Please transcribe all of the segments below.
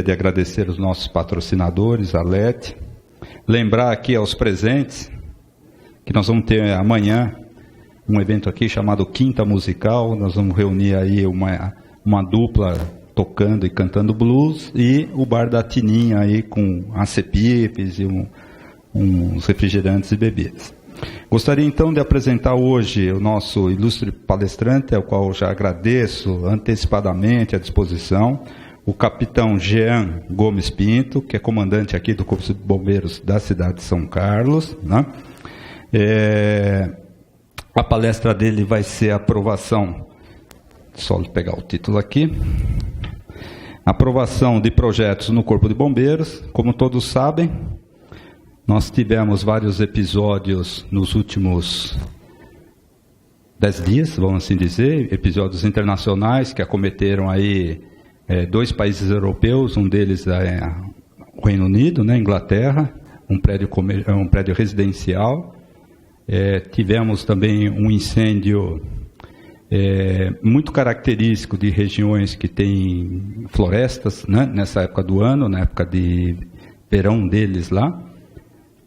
De agradecer os nossos patrocinadores, a LED. Lembrar aqui aos presentes que nós vamos ter amanhã um evento aqui chamado Quinta Musical. Nós vamos reunir aí uma dupla tocando e cantando blues e o Bar da Tininha aí com acepipes e uns refrigerantes e bebidas. Gostaria então de apresentar hoje o nosso ilustre palestrante, ao qual já agradeço antecipadamente a disposição, o capitão Jean Gomes Pinto, que é comandante aqui do Corpo de Bombeiros da cidade de São Carlos, né? A palestra dele vai ser a aprovação, só pegar o título aqui, aprovação de projetos no Corpo de Bombeiros. Como todos sabem, nós tivemos vários episódios nos últimos 10 dias, vamos assim dizer, episódios internacionais que acometeram aí 2 países europeus, um deles é o Reino Unido, né, Inglaterra, um prédio residencial. Tivemos também um incêndio muito característico de regiões que têm florestas, né, nessa época do ano, na época de verão deles lá,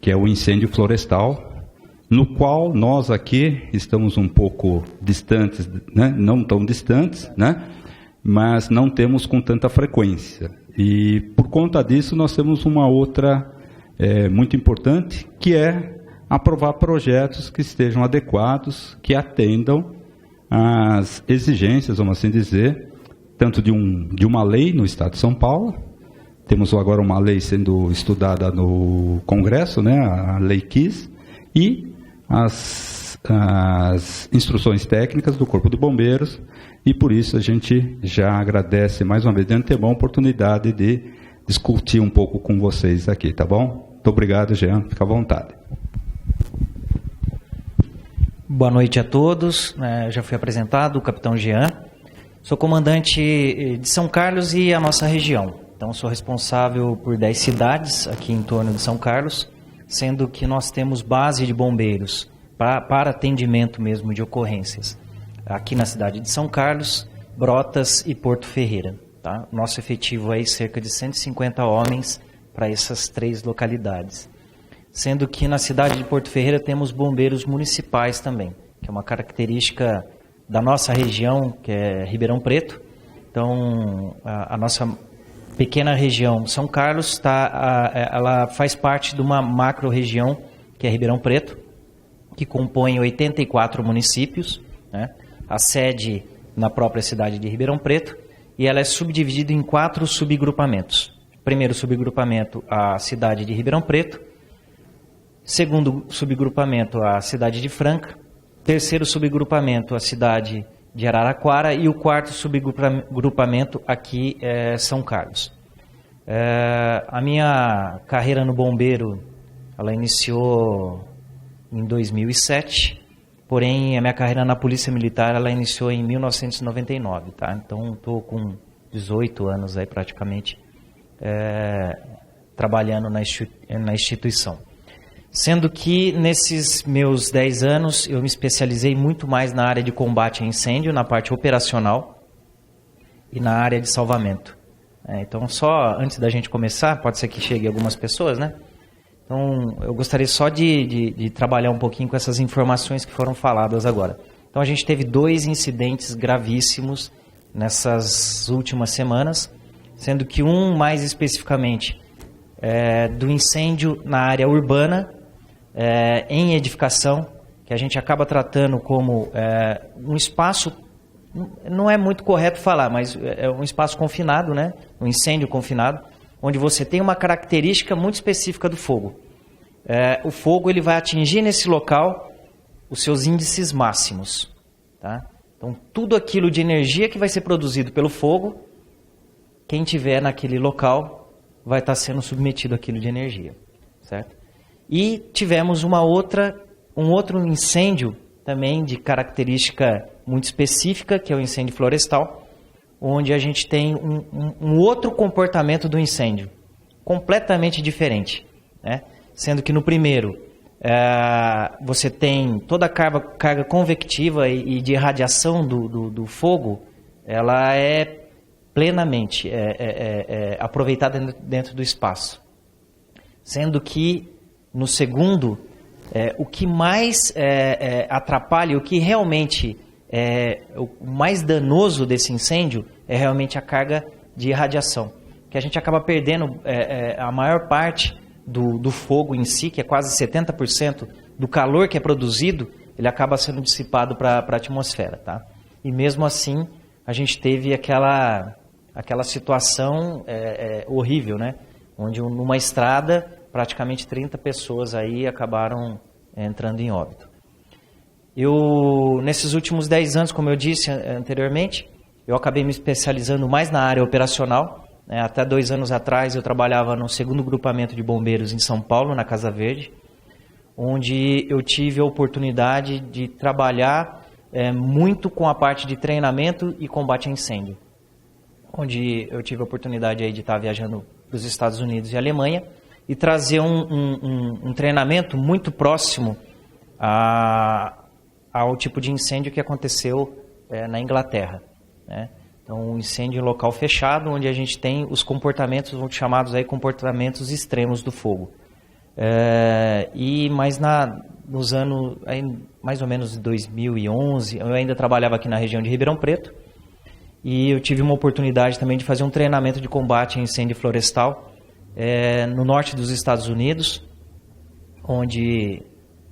que é o incêndio florestal, no qual nós aqui estamos um pouco distantes, né, não tão distantes, né, mas não temos com tanta frequência. E por conta disso nós temos uma outra muito importante, que é aprovar projetos que estejam adequados, que atendam às exigências, vamos assim dizer, tanto de uma lei no Estado de São Paulo. Temos agora uma lei sendo estudada no Congresso, né, a Lei KISS, e as instruções técnicas do Corpo de Bombeiros, e por isso a gente já agradece mais uma vez de antemão a oportunidade de discutir um pouco com vocês aqui, tá bom? Muito obrigado, Jean, fica à vontade. Boa noite a todos, já fui apresentado, o capitão Jean, sou comandante de São Carlos e a nossa região. Então, sou responsável por 10 cidades aqui em torno de São Carlos, sendo que nós temos base de bombeiros para atendimento mesmo de ocorrências. Aqui na cidade de São Carlos, Brotas e Porto Ferreira. Tá? Nosso efetivo é cerca de 150 homens para essas 3 localidades. Sendo que na cidade de Porto Ferreira temos bombeiros municipais também, que é uma característica da nossa região, que é Ribeirão Preto. Então, a nossa pequena região São Carlos, ela faz parte de uma macro-região, que é Ribeirão Preto, que compõe 84 municípios, né? A sede na própria cidade de Ribeirão Preto, e ela é subdividida em 4 subgrupamentos. Primeiro subgrupamento, a cidade de Ribeirão Preto. Segundo subgrupamento, a cidade de Franca. Terceiro subgrupamento, a cidade de Araraquara, e o 4º subgrupamento aqui é São Carlos. A minha carreira no bombeiro, ela iniciou em 2007, porém a minha carreira na Polícia Militar, ela iniciou em 1999, tá? Então estou com 18 anos aí praticamente trabalhando na instituição. Sendo que nesses meus 10 anos eu me especializei muito mais na área de combate a incêndio, na parte operacional e na área de salvamento. Então, só antes da gente começar, pode ser que chegue algumas pessoas, né? Então, eu gostaria só de trabalhar um pouquinho com essas informações que foram faladas agora. Então, a gente teve 2 incidentes gravíssimos nessas últimas semanas, sendo que um mais especificamente do incêndio na área urbana, em edificação, que a gente acaba tratando como um espaço, não é muito correto falar, mas é um espaço confinado, né? Um incêndio confinado, onde você tem uma característica muito específica do fogo. O fogo ele vai atingir nesse local os seus índices máximos. Tá? Então, tudo aquilo de energia que vai ser produzido pelo fogo, quem tiver naquele local vai estar sendo submetido àquilo de energia. Certo? E tivemos um outro incêndio também de característica muito específica, que é o incêndio florestal, onde a gente tem um outro comportamento do incêndio, completamente diferente. Né? Sendo que no primeiro, você tem toda a carga convectiva e de irradiação do fogo, ela é plenamente aproveitada dentro do espaço. Sendo que, no segundo, o que mais atrapalha, o que realmente o mais danoso desse incêndio é realmente a carga de radiação. Que a gente acaba perdendo a maior parte do fogo em si, que é quase 70% do calor que é produzido, ele acaba sendo dissipado para a atmosfera, tá? E mesmo assim, a gente teve aquela situação horrível, né? Onde numa estrada, praticamente 30 pessoas aí acabaram entrando em óbito. Nesses últimos 10 anos, como eu disse anteriormente, eu acabei me especializando mais na área operacional. Até 2 anos atrás eu trabalhava no 2º Grupamento de Bombeiros em São Paulo, na Casa Verde, onde eu tive a oportunidade de trabalhar muito com a parte de treinamento e combate a incêndio. Onde eu tive a oportunidade aí de estar viajando para os Estados Unidos e Alemanha e trazer um treinamento muito próximo ao tipo de incêndio que aconteceu na Inglaterra, né? Então, um incêndio em local fechado, onde a gente tem os comportamentos, chamados aí comportamentos extremos do fogo. Mas nos anos, aí, mais ou menos 2011, eu ainda trabalhava aqui na região de Ribeirão Preto, e eu tive uma oportunidade também de fazer um treinamento de combate a incêndio florestal no norte dos Estados Unidos, onde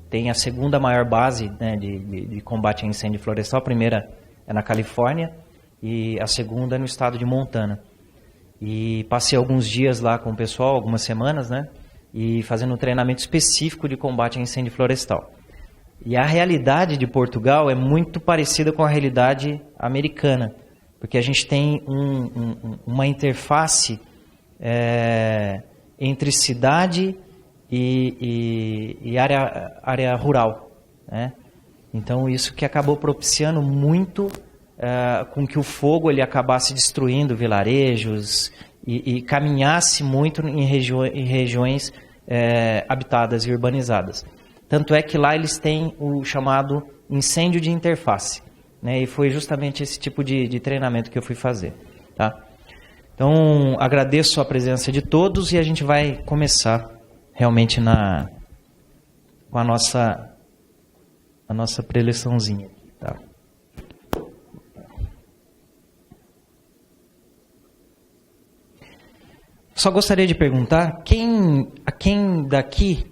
tem a segunda maior base, né, de combate a incêndio florestal. A primeira é na Califórnia e a segunda é no estado de Montana. E passei alguns dias lá com o pessoal, algumas semanas, né, e fazendo um treinamento específico de combate a incêndio florestal. E a realidade de Portugal é muito parecida com a realidade americana, porque a gente tem uma interface entre cidade e área rural, né? Então isso que acabou propiciando muito com que o fogo ele acabasse destruindo vilarejos e caminhasse muito em regiões habitadas e urbanizadas. Tanto é que lá eles têm o chamado incêndio de interface, né? E foi justamente esse tipo de treinamento que eu fui fazer, tá? Então agradeço a presença de todos e a gente vai começar realmente com a nossa preleçãozinha, tá? Só gostaria de perguntar quem daqui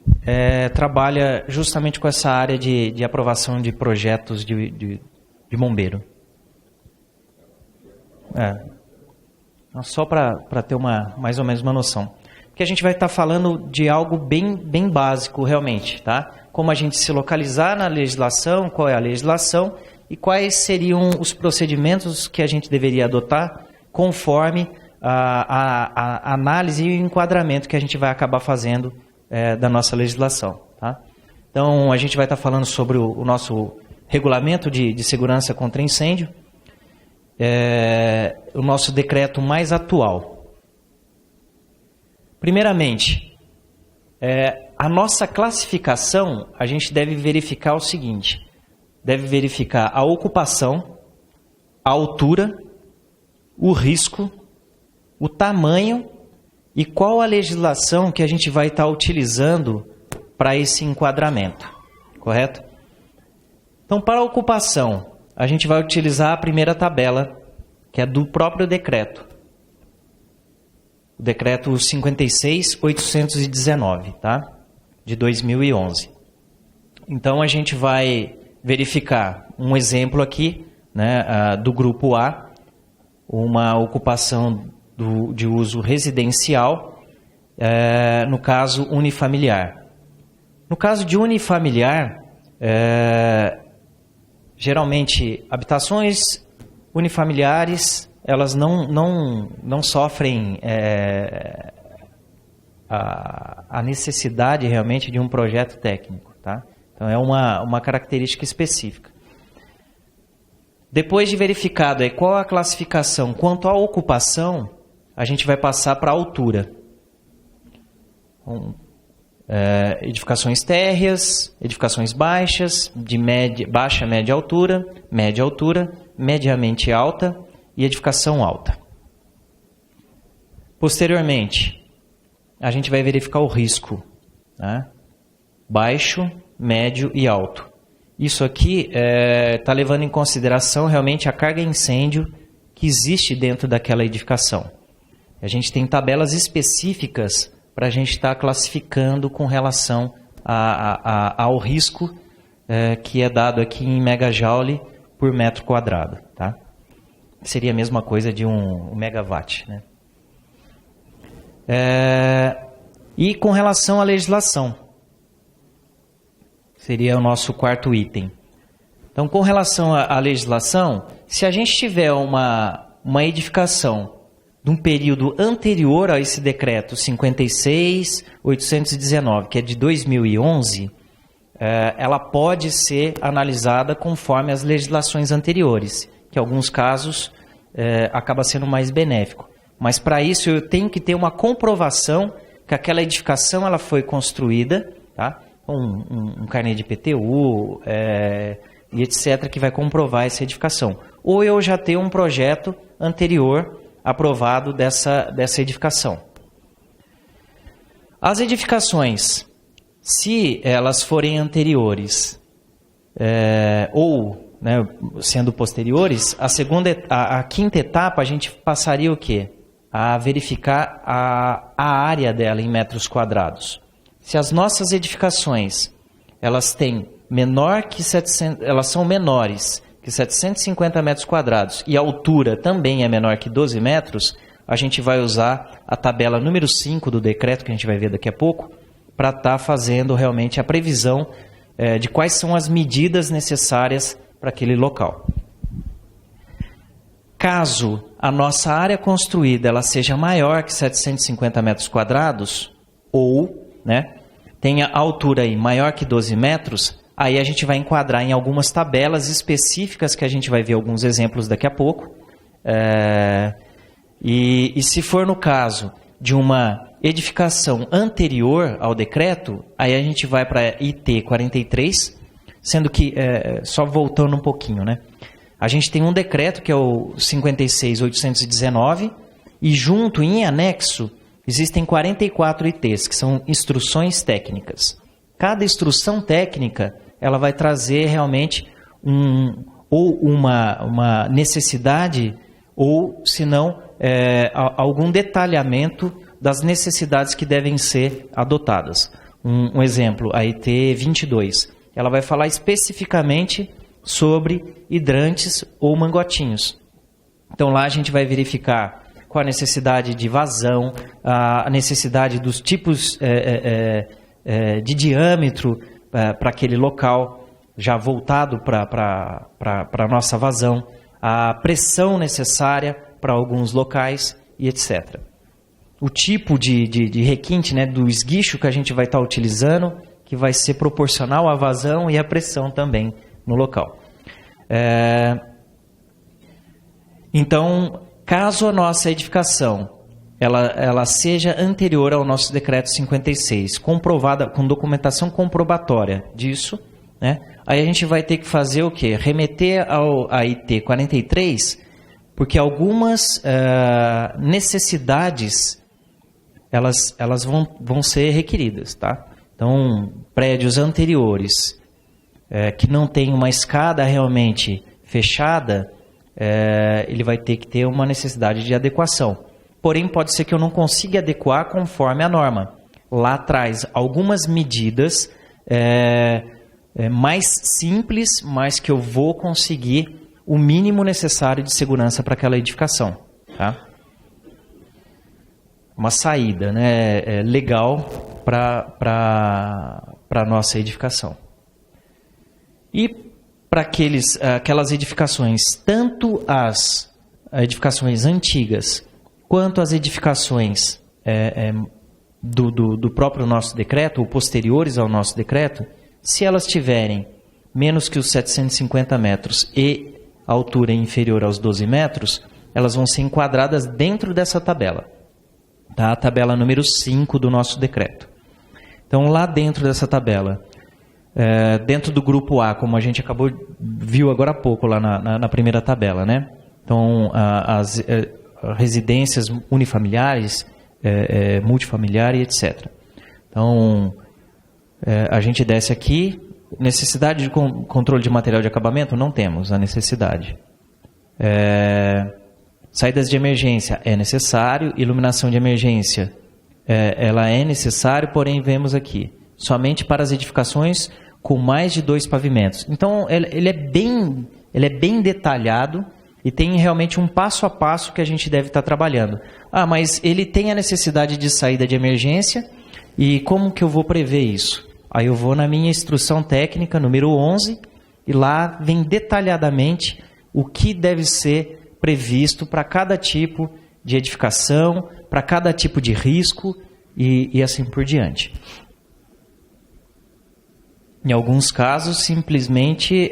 trabalha justamente com essa área de aprovação de projetos de bombeiro. Só para ter mais ou menos uma noção. Porque a gente vai estar falando de algo bem básico realmente, tá? Como a gente se localizar na legislação, qual é a legislação e quais seriam os procedimentos que a gente deveria adotar conforme a análise e o enquadramento que a gente vai acabar fazendo da nossa legislação, tá? Então, a gente vai estar falando sobre o nosso regulamento de segurança contra incêndio, o nosso decreto mais atual. Primeiramente, a nossa classificação, a gente deve verificar o seguinte, deve verificar a ocupação, a altura, o risco, o tamanho e qual a legislação que a gente vai estar utilizando para esse enquadramento, correto? Então, para a ocupação, a gente vai utilizar a primeira tabela, que é do próprio decreto. O decreto 56.819, tá? De 2011. Então, a gente vai verificar um exemplo aqui, né, do grupo A, uma ocupação de uso residencial, no caso unifamiliar. No caso de unifamiliar, geralmente habitações unifamiliares, elas não sofrem a necessidade realmente de um projeto técnico, tá? Então é uma característica específica. Depois de verificado qual a classificação quanto à ocupação, a gente vai passar para a altura. Edificações térreas, edificações baixas, de baixa, média altura, mediamente alta e edificação alta. Posteriormente, a gente vai verificar o risco, né? Baixo, médio e alto. Isso aqui está levando em consideração realmente a carga incêndio que existe dentro daquela edificação. A gente tem tabelas específicas para a gente estar classificando com relação ao risco que é dado aqui em megajoule por metro quadrado. Tá? Seria a mesma coisa de um megawatt. Né? E com relação à legislação, seria o nosso quarto item. Então, com relação à legislação, se a gente tiver uma edificação de um período anterior a esse decreto 56.819, que é de 2011, ela pode ser analisada conforme as legislações anteriores, que em alguns casos acaba sendo mais benéfico. Mas para isso eu tenho que ter uma comprovação que aquela edificação ela foi construída, tá? Um carnê de PTU e etc., que vai comprovar essa edificação. Ou eu já tenho um projeto anterior aprovado dessa edificação. As edificações, se elas forem anteriores ou sendo posteriores, a quinta etapa a gente passaria o quê? A verificar a área dela em metros quadrados. Se as nossas edificações elas são menores que 750 metros quadrados e a altura também é menor que 12 metros, a gente vai usar a tabela número 5 do decreto, que a gente vai ver daqui a pouco, para estar fazendo realmente a previsão de quais são as medidas necessárias para aquele local. Caso a nossa área construída ela seja maior que 750 metros quadrados ou tenha altura aí maior que 12 metros, aí a gente vai enquadrar em algumas tabelas específicas que a gente vai ver alguns exemplos daqui a pouco. E se for no caso de uma edificação anterior ao decreto, aí a gente vai para IT 43, sendo que, só voltando um pouquinho, a gente tem um decreto que é o 56.819 e junto, em anexo, existem 44 ITs, que são instruções técnicas. Cada instrução técnica ela vai trazer realmente uma necessidade ou, se não, algum detalhamento das necessidades que devem ser adotadas. Um exemplo, a IT 22, ela vai falar especificamente sobre hidrantes ou mangotinhos. Então lá a gente vai verificar qual a necessidade de vazão, a necessidade dos tipos de diâmetro para aquele local, já voltado para a nossa vazão, a pressão necessária para alguns locais e etc. O tipo de requinte, do esguicho que a gente vai estar utilizando, que vai ser proporcional à vazão e à pressão também no local. Então, caso a nossa edificação ela seja anterior ao nosso decreto 56, comprovada com documentação comprobatória disso, aí a gente vai ter que fazer o quê? Remeter à IT 43, porque algumas necessidades elas vão ser requeridas, tá? Então, prédios anteriores que não tem uma escada realmente fechada, ele vai ter que ter uma necessidade de adequação. Porém, pode ser que eu não consiga adequar conforme a norma. Lá traz algumas medidas mais simples, mas que eu vou conseguir o mínimo necessário de segurança para aquela edificação. Tá? Uma saída legal para a nossa edificação. E para aquelas edificações, tanto as edificações antigas quanto as edificações do próprio nosso decreto, ou posteriores ao nosso decreto, se elas tiverem menos que os 750 metros e a altura inferior aos 12 metros, elas vão ser enquadradas dentro dessa tabela. Tá? A tabela número 5 do nosso decreto. Então, lá dentro dessa tabela, dentro do grupo A, como a gente viu agora há pouco lá na primeira tabela, Então, as residências unifamiliares multifamiliar e etc. Então, a gente desce aqui. Necessidade de controle de material de acabamento? Não temos a necessidade. Saídas de emergência é necessário. Iluminação de emergência ela é necessária, porém vemos aqui somente para as edificações com mais de 2 pavimentos. Então ele é bem detalhado e tem realmente um passo a passo que a gente deve estar trabalhando. Mas ele tem a necessidade de saída de emergência, e como que eu vou prever isso? Aí eu vou na minha instrução técnica, número 11, e lá vem detalhadamente o que deve ser previsto para cada tipo de edificação, para cada tipo de risco e assim por diante. Em alguns casos, simplesmente,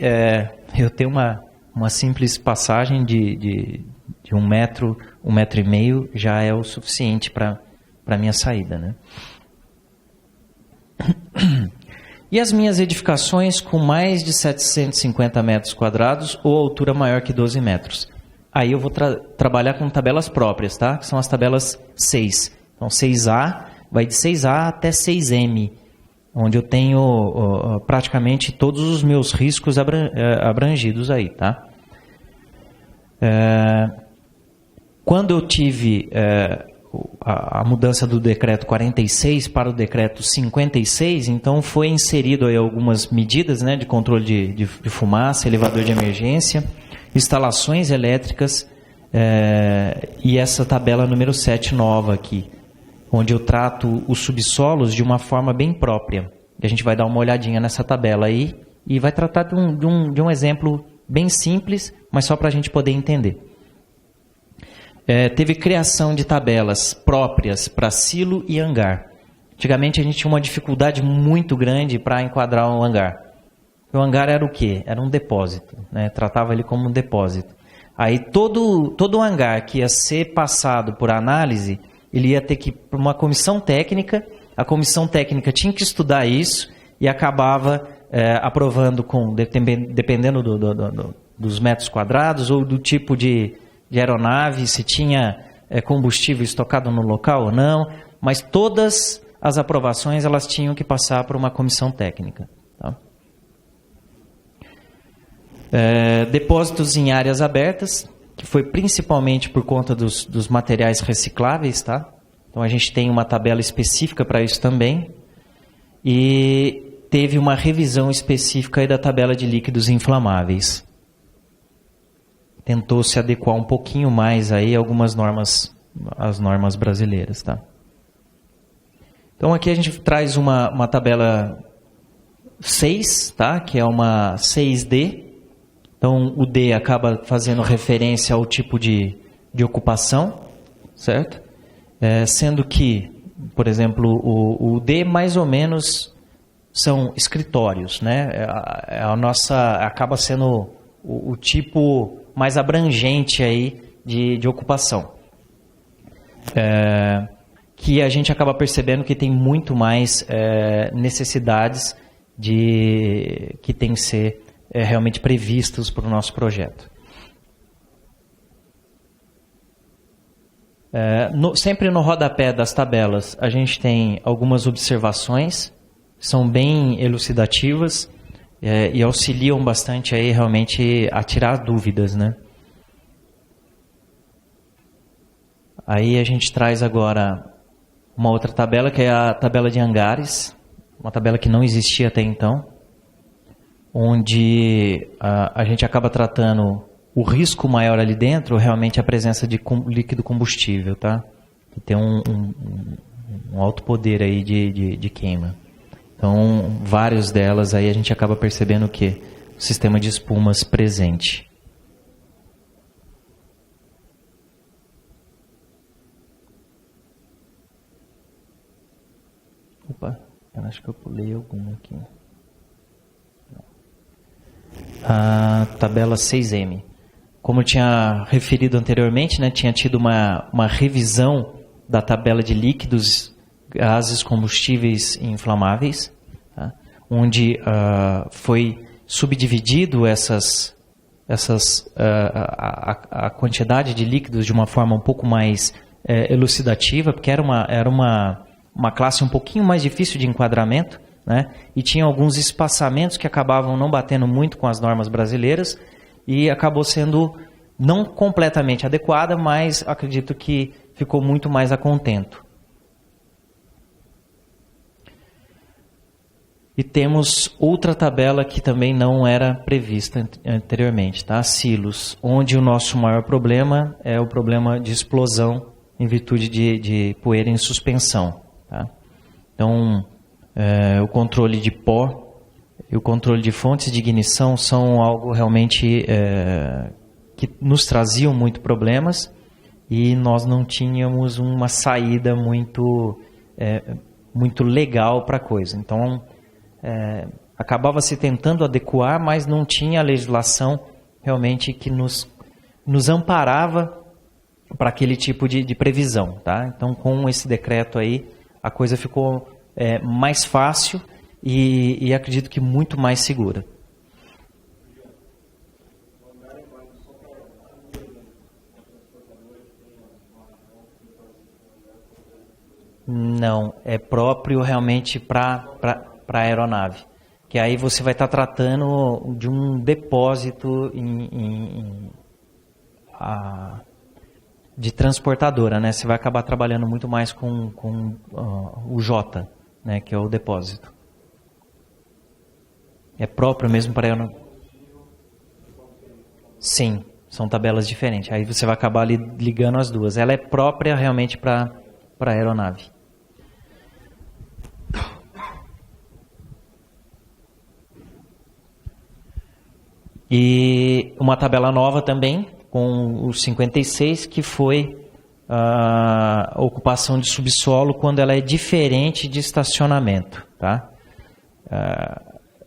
eu tenho uma simples passagem de 1 metro, 1,5 metro já é o suficiente para a minha saída, né? E as minhas edificações com mais de 750 metros quadrados ou altura maior que 12 metros. Aí eu vou trabalhar com tabelas próprias, tá? Que são as tabelas 6. Então 6A vai de 6A até 6M, onde eu tenho praticamente todos os meus riscos abrangidos aí, tá? Quando eu tive a mudança do decreto 46 para o decreto 56, então foi inserido aí algumas medidas, né, de controle de fumaça, elevador de emergência, instalações elétricas e essa tabela número 7 nova aqui, onde eu trato os subsolos de uma forma bem própria. A gente vai dar uma olhadinha nessa tabela aí e vai tratar de um exemplo bem simples, mas só para a gente poder entender. Teve criação de tabelas próprias para silo e hangar. Antigamente a gente tinha uma dificuldade muito grande para enquadrar um hangar. O hangar era o quê? Era um depósito, né? Tratava ele como um depósito. Aí todo o hangar que ia ser passado por análise, ele ia ter que ir para uma comissão técnica. A comissão técnica tinha que estudar isso e acabava aprovando, dependendo dos metros quadrados ou do tipo de aeronave, se tinha combustível estocado no local ou não, mas todas as aprovações elas tinham que passar por uma comissão técnica. Tá? Depósitos em áreas abertas, que foi principalmente por conta dos materiais recicláveis, tá? Então a gente tem uma tabela específica para isso também, e teve uma revisão específica aí da tabela de líquidos inflamáveis. Tentou se adequar um pouquinho mais aí a algumas normas, as normas brasileiras, tá? Então aqui a gente traz uma tabela 6, tá? Que é uma 6D. Então o D acaba fazendo referência ao tipo de ocupação, certo? Sendo que, por exemplo, o D mais ou menos são escritórios, né? A nossa acaba sendo o tipo mais abrangente aí de ocupação, que a gente acaba percebendo que tem muito mais necessidades que tem que ser realmente previstos para o nosso projeto. Sempre no rodapé das tabelas a gente tem algumas observações, são bem elucidativas, e auxiliam bastante aí realmente a tirar dúvidas, né? Aí a gente traz agora uma outra tabela, que é a tabela de hangares, uma tabela que não existia até então, onde a gente acaba tratando o risco maior ali dentro, realmente a presença de líquido combustível, tá? Que tem um alto poder aí de queima. Então, várias delas aí a gente acaba percebendo que o sistema de espumas presente. Opa, eu acho que eu pulei alguma aqui. A tabela 6M. Como eu tinha referido anteriormente, né, tinha tido uma revisão da tabela de líquidos, gases, combustíveis e inflamáveis, tá? Onde foi subdividido a quantidade de líquidos de uma forma um pouco mais elucidativa, porque era uma classe um pouquinho mais difícil de enquadramento, né? E tinha alguns espaçamentos que acabavam não batendo muito com as normas brasileiras e acabou sendo não completamente adequada, mas acredito que ficou muito mais a contento. E temos outra tabela que também não era prevista anteriormente, tá? Silos, onde o nosso maior problema é o problema de explosão em virtude de poeira em suspensão, tá? Então, o controle de pó e o controle de fontes de ignição são algo realmente que nos traziam muito problemas e nós não tínhamos uma saída muito legal para a coisa. Então, acabava se tentando adequar, mas não tinha a legislação realmente que nos amparava para aquele tipo de previsão, tá? Então, com esse decreto aí, a coisa ficou mais fácil e acredito que muito mais segura. Não, é próprio realmente para aeronave, que aí você vai estar tratando de um depósito de transportadora, né? Você vai acabar trabalhando muito mais com o J, né? Que é o depósito. É próprio mesmo para aeronave? Sim, são tabelas diferentes. Aí você vai acabar ligando as duas. Ela é própria realmente para aeronave. E uma tabela nova também, com o 56, que foi a ocupação de subsolo quando ela é diferente de estacionamento, tá?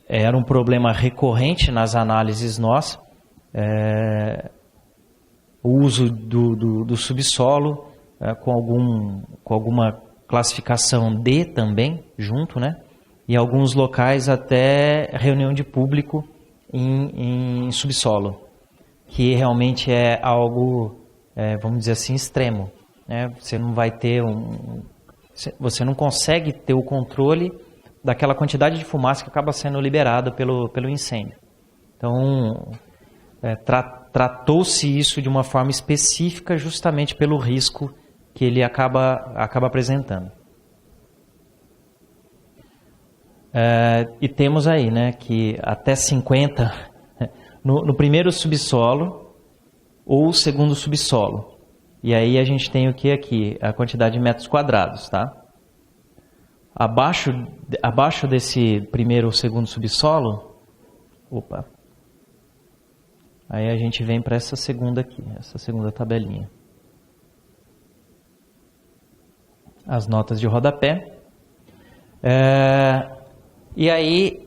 Era um problema recorrente nas análises nossas, o uso do subsolo com alguma classificação D também, junto, né? E alguns locais até reunião de público em subsolo, que realmente é algo, vamos dizer assim, extremo, né? Você não vai ter você não consegue ter o controle daquela quantidade de fumaça que acaba sendo liberada pelo incêndio. Então, tratou-se isso de uma forma específica justamente pelo risco que ele acaba apresentando. E temos aí, né, que até 50 no primeiro subsolo ou segundo subsolo. E aí a gente tem o que aqui? A quantidade de metros quadrados, tá? Abaixo desse primeiro ou segundo subsolo, aí a gente vem para essa segunda aqui, essa segunda tabelinha. As notas de rodapé. E aí,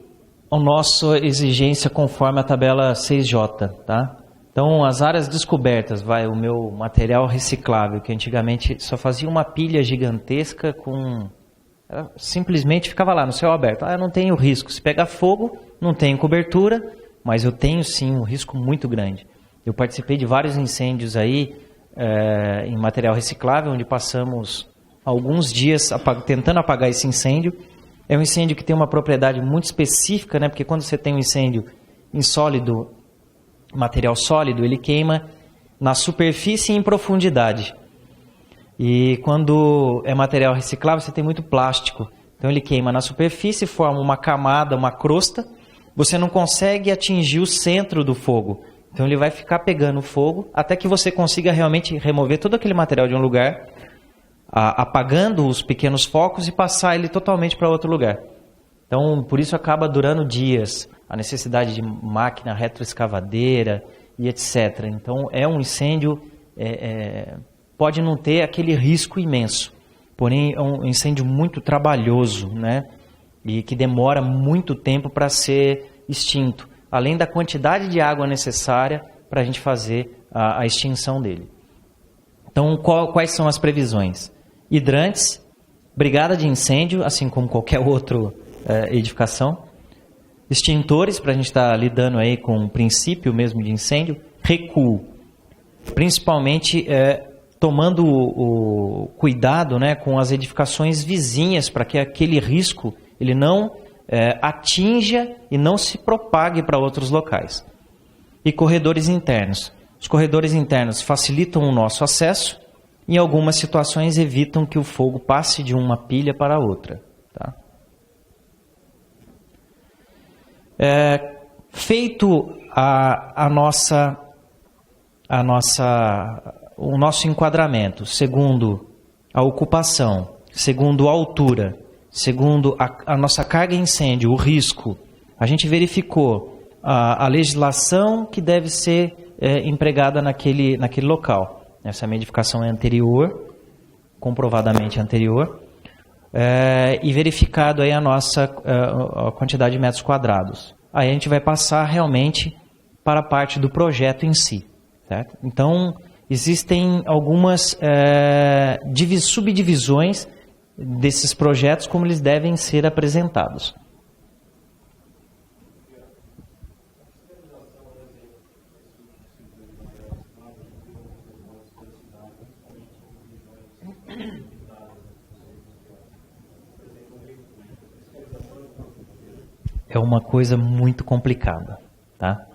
a nossa exigência conforme a tabela 6J, tá? Então, as áreas descobertas, o meu material reciclável, que antigamente só fazia uma pilha gigantesca simplesmente ficava lá no céu aberto. Eu não tenho risco. Se pegar fogo, não tenho cobertura, mas eu tenho sim um risco muito grande. Eu participei de vários incêndios aí em material reciclável, onde passamos alguns dias tentando apagar esse incêndio. É um incêndio que tem uma propriedade muito específica, né? Porque quando você tem um incêndio em sólido, material sólido, ele queima na superfície e em profundidade. E quando é material reciclável, você tem muito plástico. Então ele queima na superfície, forma uma camada, uma crosta. Você não consegue atingir o centro do fogo. Então ele vai ficar pegando fogo até que você consiga realmente remover todo aquele material de um lugar, apagando os pequenos focos e passar ele totalmente para outro lugar. Então, por isso acaba durando dias, a necessidade de máquina retroescavadeira e etc. Então, é um incêndio, pode não ter aquele risco imenso, porém é um incêndio muito trabalhoso, né? E que demora muito tempo para ser extinto, além da quantidade de água necessária para a gente fazer a extinção dele. Então, quais são as previsões? Hidrantes, brigada de incêndio, assim como qualquer outra edificação, extintores, para a gente estar lidando aí com o princípio mesmo de incêndio, recuo, principalmente tomando o cuidado, né, com as edificações vizinhas para que aquele risco ele não atinja e não se propague para outros locais. E corredores internos. Os corredores internos facilitam o nosso acesso e em algumas situações evitam que o fogo passe de uma pilha para outra. Tá? Feito o nosso enquadramento, segundo a ocupação, segundo a altura, segundo a nossa carga de incêndio, o risco, a gente verificou a legislação que deve ser empregada naquele local. Essa minha edificação é anterior, comprovadamente anterior, e verificado aí a nossa a quantidade de metros quadrados. Aí a gente vai passar realmente para a parte do projeto em si. Certo? Então, existem algumas subdivisões desses projetos, como eles devem ser apresentados. É uma coisa muito complicada, tá?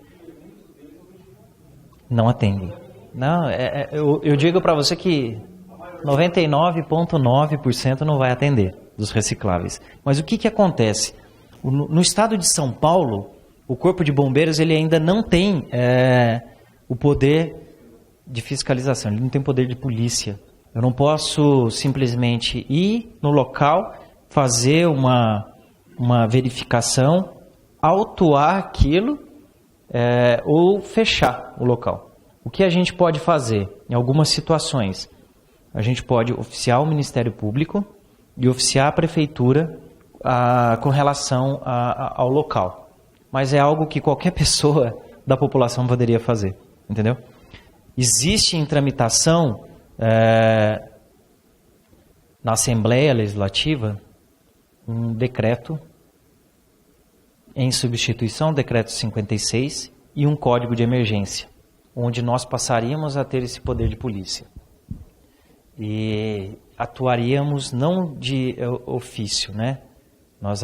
Não atendem. Não, eu digo para você que 99,9% não vai atender dos recicláveis. Mas o que acontece? No estado de São Paulo, o Corpo de Bombeiros ele ainda não tem o poder de fiscalização, ele não tem poder de polícia. Eu não posso simplesmente ir no local, fazer uma verificação, autuar aquilo ou fechar o local. O que a gente pode fazer em algumas situações? A gente pode oficiar o Ministério Público e oficiar a Prefeitura com relação ao local. Mas é algo que qualquer pessoa da população poderia fazer, entendeu? Existe em tramitação na Assembleia Legislativa um decreto em substituição ao decreto 56 e um código de emergência, onde nós passaríamos a ter esse poder de polícia. E atuaríamos não de ofício, né? Nós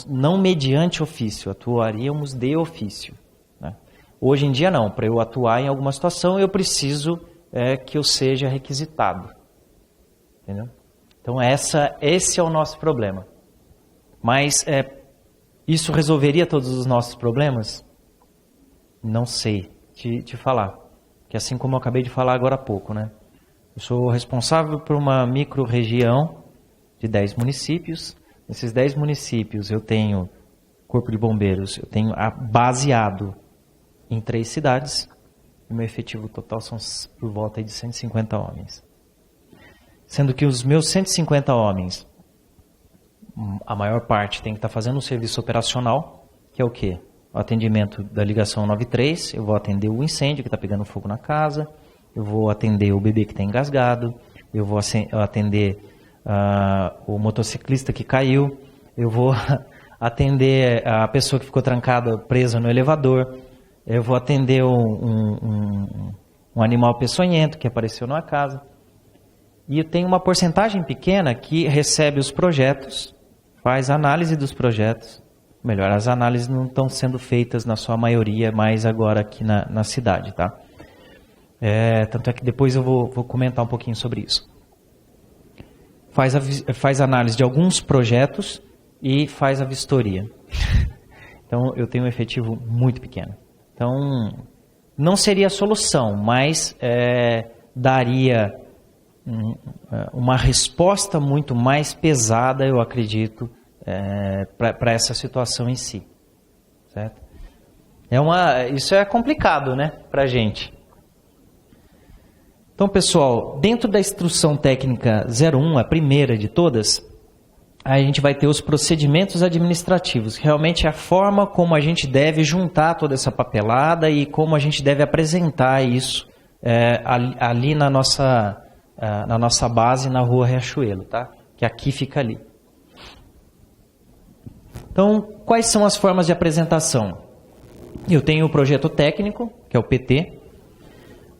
não mediante ofício, atuaríamos de ofício. Né? Hoje em dia não, para eu atuar em alguma situação eu preciso que eu seja requisitado. Entendeu? Então esse é o nosso problema. Mas isso resolveria todos os nossos problemas? Não sei te falar. Que assim como eu acabei de falar agora há pouco, né? Eu sou responsável por uma micro-região de 10 municípios. Nesses 10 municípios eu tenho Corpo de Bombeiros, eu tenho baseado em 3 cidades. E meu efetivo total são por volta de 150 homens. Sendo que os meus 150 homens, a maior parte tem que estar fazendo um serviço operacional, que é o quê? O atendimento da ligação 93, eu vou atender o incêndio que está pegando fogo na casa, eu vou atender o bebê que está engasgado, eu vou atender o motociclista que caiu, eu vou atender a pessoa que ficou trancada, presa no elevador, eu vou atender um animal peçonhento que apareceu numa casa. E eu tenho uma porcentagem pequena que recebe os projetos, faz análise dos projetos. Melhor, as análises não estão sendo feitas na sua maioria mais agora aqui na cidade, tá? Tanto é que depois eu vou comentar um pouquinho sobre isso. Faz análise de alguns projetos e faz a vistoria. Então, eu tenho um efetivo muito pequeno. Então, não seria a solução, mas daria uma resposta muito mais pesada, eu acredito, para essa situação em si. Certo? Isso é complicado, né, para a gente. Então, pessoal, dentro da instrução técnica 01, a primeira de todas, a gente vai ter os procedimentos administrativos, realmente a forma como a gente deve juntar toda essa papelada e como a gente deve apresentar isso ali na nossa base, na Rua Riachuelo, tá? Que aqui fica ali. Então, quais são as formas de apresentação? Eu tenho o projeto técnico, que é o PT.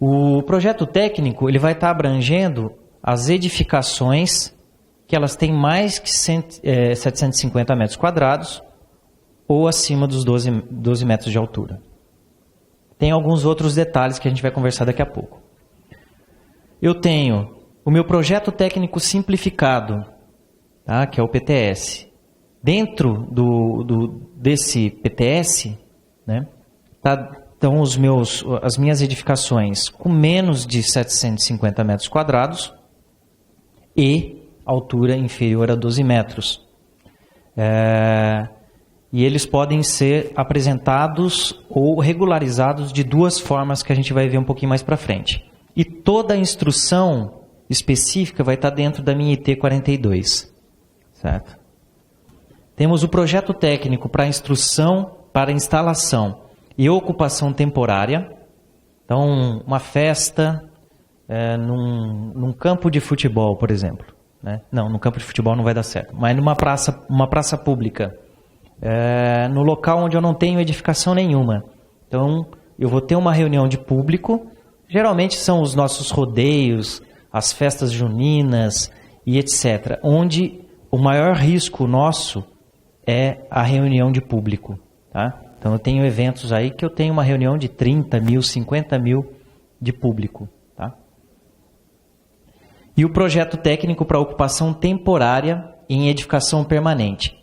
O projeto técnico ele vai estar abrangendo as edificações que elas têm mais que 750 metros quadrados ou acima dos 12 metros de altura. Tem alguns outros detalhes que a gente vai conversar daqui a pouco. Eu tenho o meu projeto técnico simplificado, tá? Que é o PTS. Dentro desse PTS, né, estão as minhas edificações com menos de 750 metros quadrados e altura inferior a 12 metros. E eles podem ser apresentados ou regularizados de duas formas que a gente vai ver um pouquinho mais para frente. E toda a instrução específica vai estar dentro da minha IT 42. Certo? Temos o projeto técnico para instrução, para instalação e ocupação temporária. Então, uma festa num campo de futebol, por exemplo. Né? Não, no campo de futebol não vai dar certo. Mas numa praça pública. No local onde eu não tenho edificação nenhuma. Então, eu vou ter uma reunião de público. Geralmente são os nossos rodeios, as festas juninas e etc. Onde o maior risco nosso é a reunião de público. Tá? Então, eu tenho eventos aí que eu tenho uma reunião de 30 mil, 50 mil de público. Tá? E o projeto técnico para ocupação temporária em edificação permanente.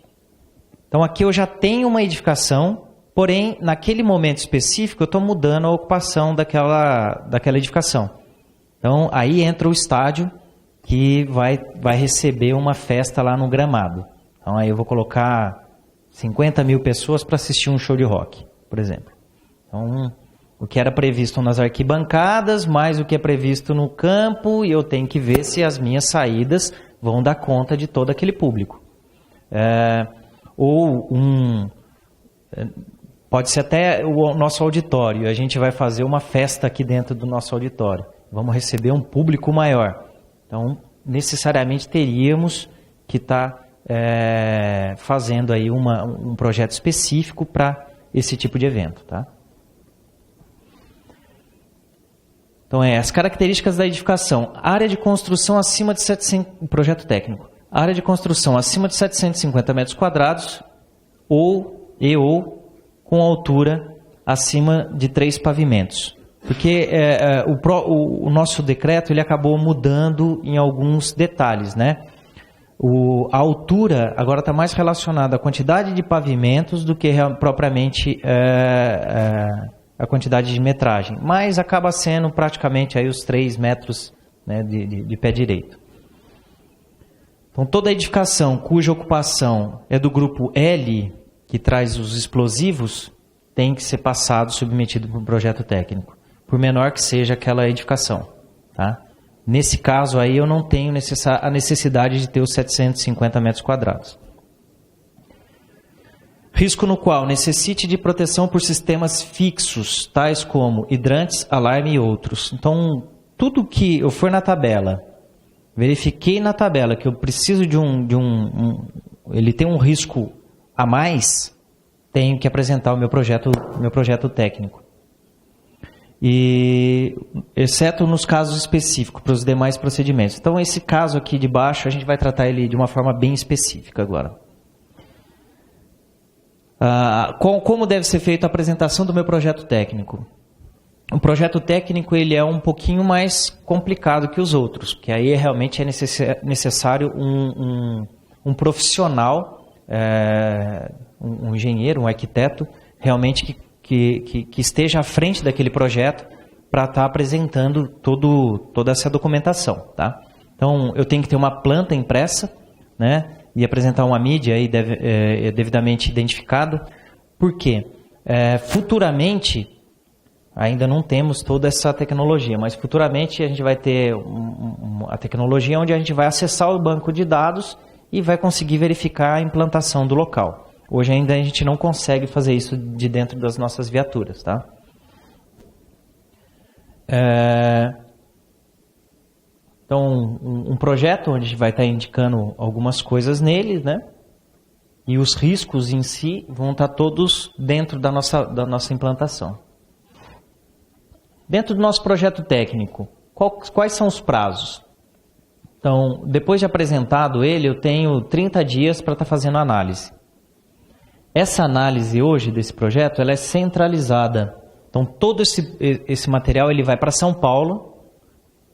Então, aqui eu já tenho uma edificação, porém, naquele momento específico, eu estou mudando a ocupação daquela edificação. Então, aí entra o estádio que vai receber uma festa lá no gramado. Então, aí eu vou colocar 50 mil pessoas para assistir um show de rock, por exemplo. Então, o que era previsto nas arquibancadas, mais o que é previsto no campo, e eu tenho que ver se as minhas saídas vão dar conta de todo aquele público. Pode ser até o nosso auditório. A gente vai fazer uma festa aqui dentro do nosso auditório. Vamos receber um público maior. Então, necessariamente teríamos que estar fazendo aí um projeto específico para esse tipo de evento. Tá? Então, as características da edificação. Área de construção acima de 700... Projeto técnico. Área de construção acima de 750 metros quadrados ou com altura acima de 3 pavimentos. Porque o nosso decreto ele acabou mudando em alguns detalhes. Né? A altura agora está mais relacionada à quantidade de pavimentos do que propriamente a quantidade de metragem. Mas acaba sendo praticamente aí os 3 metros, né, de pé direito. Então, toda edificação cuja ocupação é do grupo L, que traz os explosivos, tem que ser passado, submetido para um projeto técnico, por menor que seja aquela edificação. Tá? Nesse caso aí, eu não tenho a necessidade de ter os 750 metros quadrados. Risco no qual necessite de proteção por sistemas fixos, tais como hidrantes, alarme e outros. Então, tudo que eu for na tabela... Verifiquei na tabela que eu preciso ele tem um risco a mais, tenho que apresentar o meu projeto técnico. E, exceto nos casos específicos, para os demais procedimentos. Então, esse caso aqui de baixo, a gente vai tratar ele de uma forma bem específica agora. Como deve ser feita a apresentação do meu projeto técnico? O projeto técnico ele é um pouquinho mais complicado que os outros, que aí realmente é necessário um profissional, um engenheiro, um arquiteto, realmente que esteja à frente daquele projeto para estar apresentando toda essa documentação. Tá? Então, eu tenho que ter uma planta impressa, né, e apresentar uma mídia aí devidamente identificada. Por quê? Futuramente... Ainda não temos toda essa tecnologia, mas futuramente a gente vai ter a tecnologia onde a gente vai acessar o banco de dados e vai conseguir verificar a implantação do local. Hoje ainda a gente não consegue fazer isso de dentro das nossas viaturas. Tá? Então, um projeto onde a gente vai estar indicando algumas coisas nele, né? E os riscos em si vão estar todos dentro da nossa implantação. Dentro do nosso projeto técnico, quais são os prazos? Então, depois de apresentado ele, eu tenho 30 dias para estar fazendo a análise. Essa análise hoje desse projeto, ela é centralizada. Então, todo esse material ele vai para São Paulo,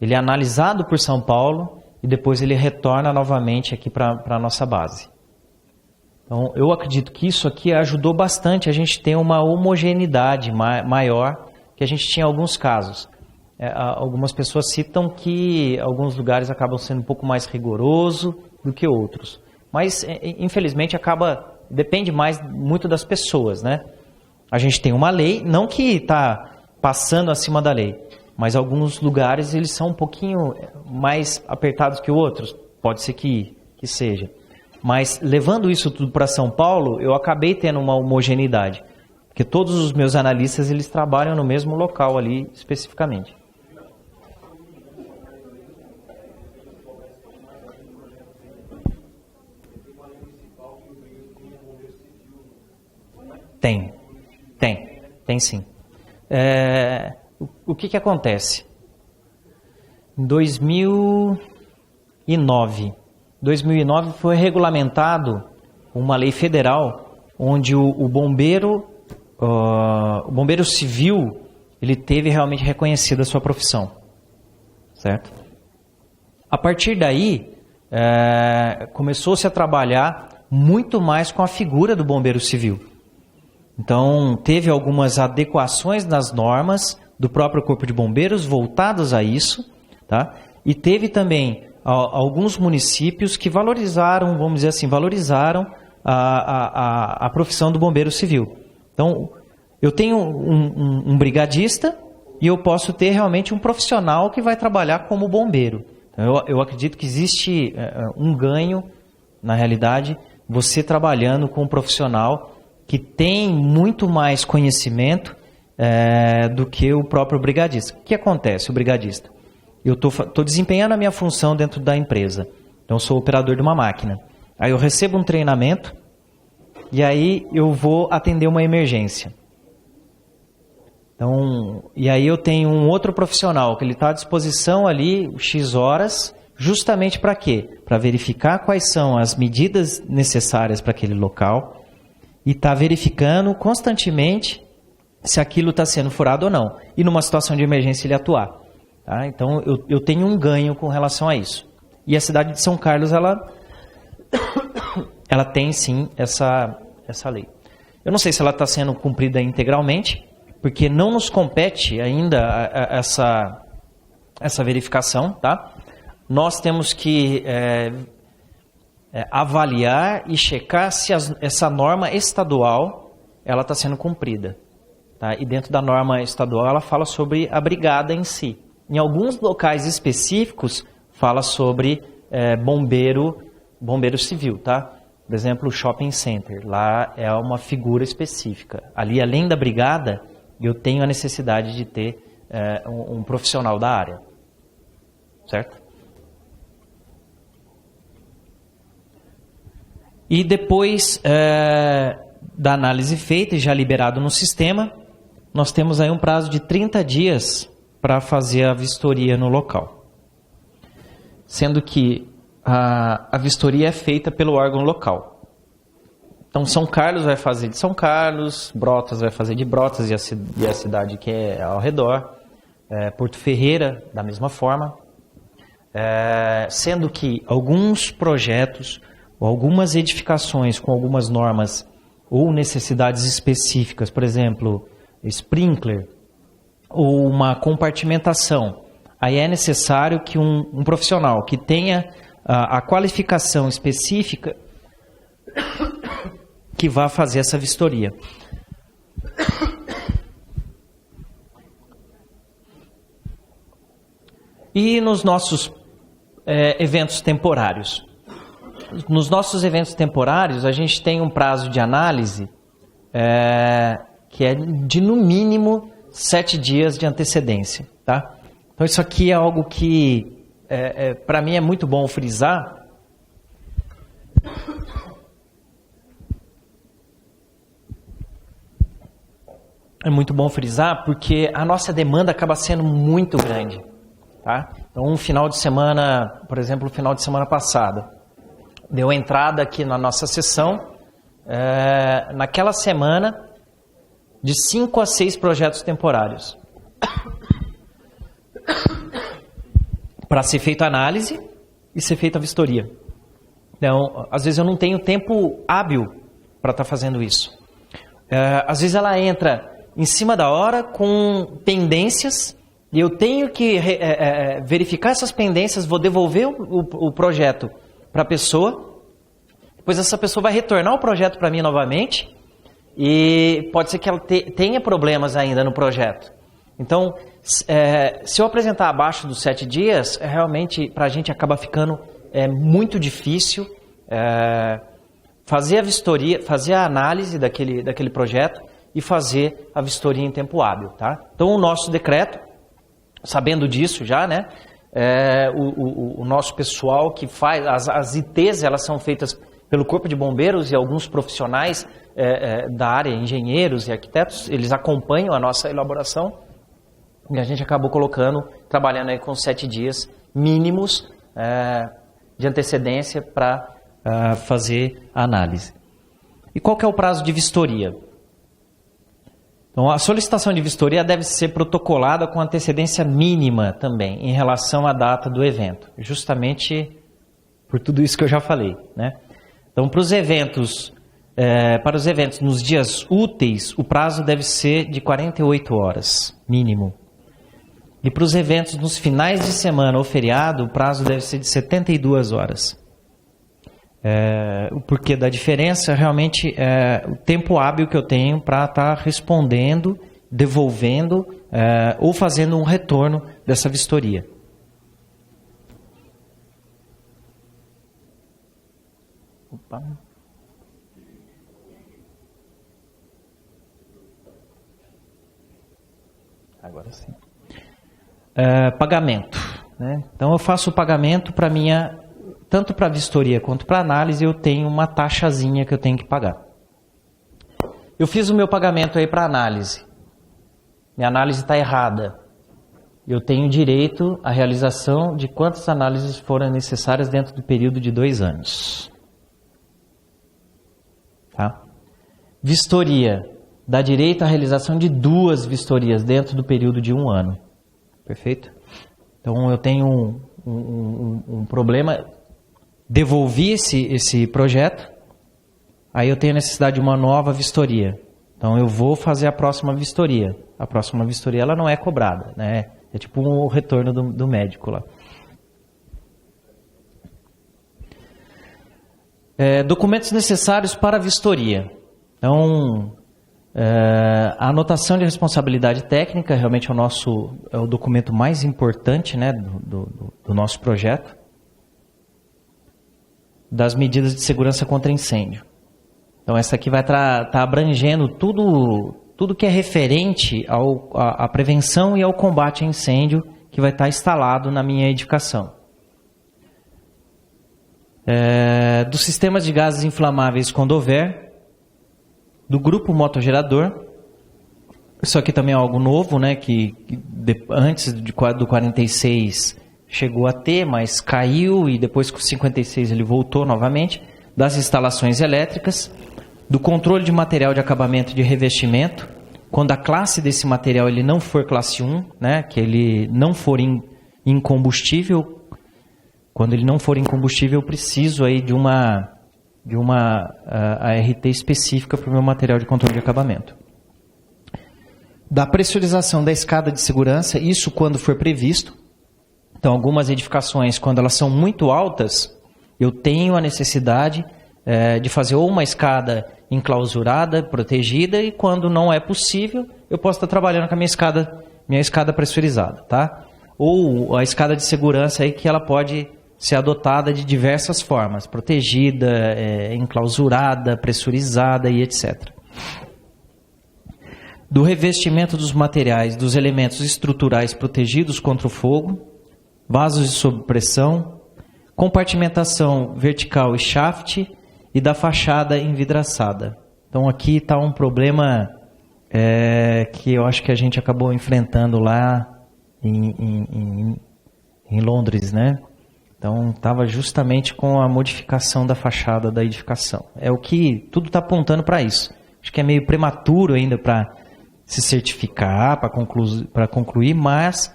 ele é analisado por São Paulo e depois ele retorna novamente aqui para a nossa base. Então, eu acredito que isso aqui ajudou bastante a gente ter uma homogeneidade maior que a gente tinha em alguns casos. Algumas pessoas citam que alguns lugares acabam sendo um pouco mais rigoroso do que outros. Mas, infelizmente, depende muito das pessoas, né? A gente tem uma lei, não que está passando acima da lei, mas alguns lugares eles são um pouquinho mais apertados que outros. Pode ser que seja. Mas, levando isso tudo para São Paulo, eu acabei tendo uma homogeneidade. Porque todos os meus analistas, eles trabalham no mesmo local ali, especificamente. Tem sim. O que acontece? Em 2009 foi regulamentado uma lei federal onde o bombeiro civil ele teve realmente reconhecido a sua profissão, certo? A partir daí começou-se a trabalhar muito mais com a figura do bombeiro civil. Então, teve algumas adequações nas normas do próprio Corpo de Bombeiros voltadas a isso, tá? E teve também alguns municípios que valorizaram, vamos dizer assim, a profissão do bombeiro civil. Então, eu tenho um brigadista e eu posso ter realmente um profissional que vai trabalhar como bombeiro. Então, eu acredito que existe um ganho, na realidade, você trabalhando com um profissional que tem muito mais conhecimento do que o próprio brigadista. O que acontece, o brigadista? Eu estou desempenhando a minha função dentro da empresa. Então, eu sou operador de uma máquina. Aí eu recebo um treinamento e aí eu vou atender uma emergência. Então, e aí eu tenho um outro profissional que ele está à disposição ali, X horas, justamente para quê? Para verificar quais são as medidas necessárias para aquele local, e está verificando constantemente se aquilo está sendo furado ou não. E numa situação de emergência ele atuar. Tá? Então eu tenho um ganho com relação a isso. E a cidade de São Carlos, ela tem sim essa lei. Eu não sei se ela está sendo cumprida integralmente, porque não nos compete ainda essa verificação. Tá? Nós temos que avaliar e checar se essa norma estadual ela está sendo cumprida. Tá? E dentro da norma estadual ela fala sobre a brigada em si. Em alguns locais específicos fala sobre bombeiro civil. Tá? Por exemplo, o shopping center. Lá é uma figura específica. Ali, além da brigada, eu tenho a necessidade de ter um profissional da área. Certo? E depois da análise feita e já liberado no sistema, nós temos aí um prazo de 30 dias para fazer a vistoria no local. Sendo que a vistoria é feita pelo órgão local. Então, São Carlos vai fazer de São Carlos, Brotas vai fazer de Brotas e a cidade que é ao redor, Porto Ferreira, da mesma forma. Sendo que alguns projetos ou algumas edificações com algumas normas ou necessidades específicas, por exemplo, sprinkler ou uma compartimentação, aí é necessário que um profissional que tenha a qualificação específica que vá fazer essa vistoria. E nos nossos eventos temporários? Nos nossos eventos temporários, a gente tem um prazo de análise que é de, no mínimo, 7 dias de antecedência. Tá? Então, isso aqui é algo que, para mim, é muito bom frisar. é muito bom frisar, porque a nossa demanda acaba sendo muito grande. Tá? Então, um final de semana, por exemplo, o final de semana passado, deu entrada aqui na nossa sessão, naquela semana, de 5 a 6 projetos temporários. Para ser feita a análise e ser feita a vistoria. Então, às vezes eu não tenho tempo hábil para estar fazendo isso. Às vezes ela entra em cima da hora com pendências e eu tenho que verificar essas pendências, vou devolver o projeto para a pessoa, depois essa pessoa vai retornar o projeto para mim novamente e pode ser que ela tenha problemas ainda no projeto. Então, se eu apresentar abaixo dos 7 dias, realmente para a gente acaba ficando muito difícil fazer a vistoria, fazer a análise daquele projeto e fazer a vistoria em tempo hábil. Tá? Então, o nosso decreto, sabendo disso já, né, o nosso pessoal que faz, as ITs, elas são feitas pelo Corpo de Bombeiros e alguns profissionais da área, engenheiros e arquitetos, eles acompanham a nossa elaboração e a gente acabou trabalhando aí com 7 dias mínimos de antecedência para fazer a análise. E qual que é o prazo de vistoria? Então, a solicitação de vistoria deve ser protocolada com antecedência mínima também, em relação à data do evento, justamente por tudo isso que eu já falei, né? Então, para os eventos nos dias úteis, o prazo deve ser de 48 horas, mínimo. E para os eventos nos finais de semana ou feriado, o prazo deve ser de 72 horas. O porquê da diferença realmente é o tempo hábil que eu tenho para estar respondendo, devolvendo ou fazendo um retorno dessa vistoria. Opa. Agora sim. Pagamento. Né? Então eu faço o pagamento para tanto para vistoria quanto para análise, eu tenho uma taxazinha que eu tenho que pagar. Eu fiz o meu pagamento aí para análise. Minha análise está errada. Eu tenho direito à realização de quantas análises forem necessárias dentro do período de 2 anos. Tá? Vistoria. Dá direito à realização de 2 vistorias dentro do período de 1 ano. Perfeito? Então eu tenho um problema. Devolvi esse projeto, aí eu tenho necessidade de uma nova vistoria. Então eu vou fazer a próxima vistoria. A próxima vistoria ela não é cobrada, né? É tipo um retorno do médico lá. Documentos necessários para a vistoria. Então, a anotação de responsabilidade técnica realmente é o documento mais importante, né, do nosso projeto. Das medidas de segurança contra incêndio. Então essa aqui vai estar abrangendo tudo que é referente à prevenção e ao combate a incêndio que vai estar instalado na minha edificação. Dos sistemas de gases inflamáveis quando houver, do grupo motogerador. Isso aqui também é algo novo, né, que antes do 46 chegou a ter, mas caiu e depois com 56 ele voltou novamente. Das instalações elétricas, do controle de material de acabamento e de revestimento, quando a classe desse material ele não for classe 1, né, que ele não for em combustível. Quando ele não for em combustível, eu preciso aí de uma ART específica para o meu material de controle de acabamento. Da pressurização da escada de segurança, isso quando for previsto. Então, algumas edificações, quando elas são muito altas, eu tenho a necessidade de fazer ou uma escada enclausurada, protegida, e quando não é possível, eu posso estar trabalhando com a minha escada pressurizada, tá? Ou a escada de segurança aí, que ela pode ser adotada de diversas formas, protegida, enclausurada, pressurizada e etc. Do revestimento dos materiais, dos elementos estruturais protegidos contra o fogo, vasos de sob pressão, compartimentação vertical e shaft e da fachada envidraçada. Então aqui está um problema que eu acho que a gente acabou enfrentando lá em Londres, né? Então, estava justamente com a modificação da fachada da edificação. É o que tudo está apontando para isso. Acho que é meio prematuro ainda para se certificar, para concluir, mas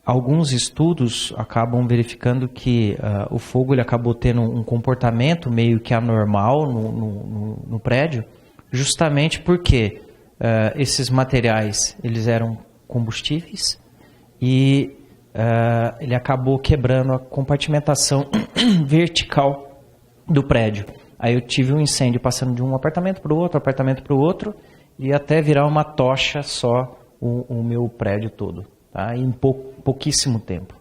alguns estudos acabam verificando que o fogo ele acabou tendo um comportamento meio que anormal no prédio, justamente porque esses materiais eles eram combustíveis e ele acabou quebrando a compartimentação vertical do prédio. Aí eu tive um incêndio passando de um apartamento para o outro, e até virar uma tocha só o meu prédio todo, tá? Em pouquíssimo tempo.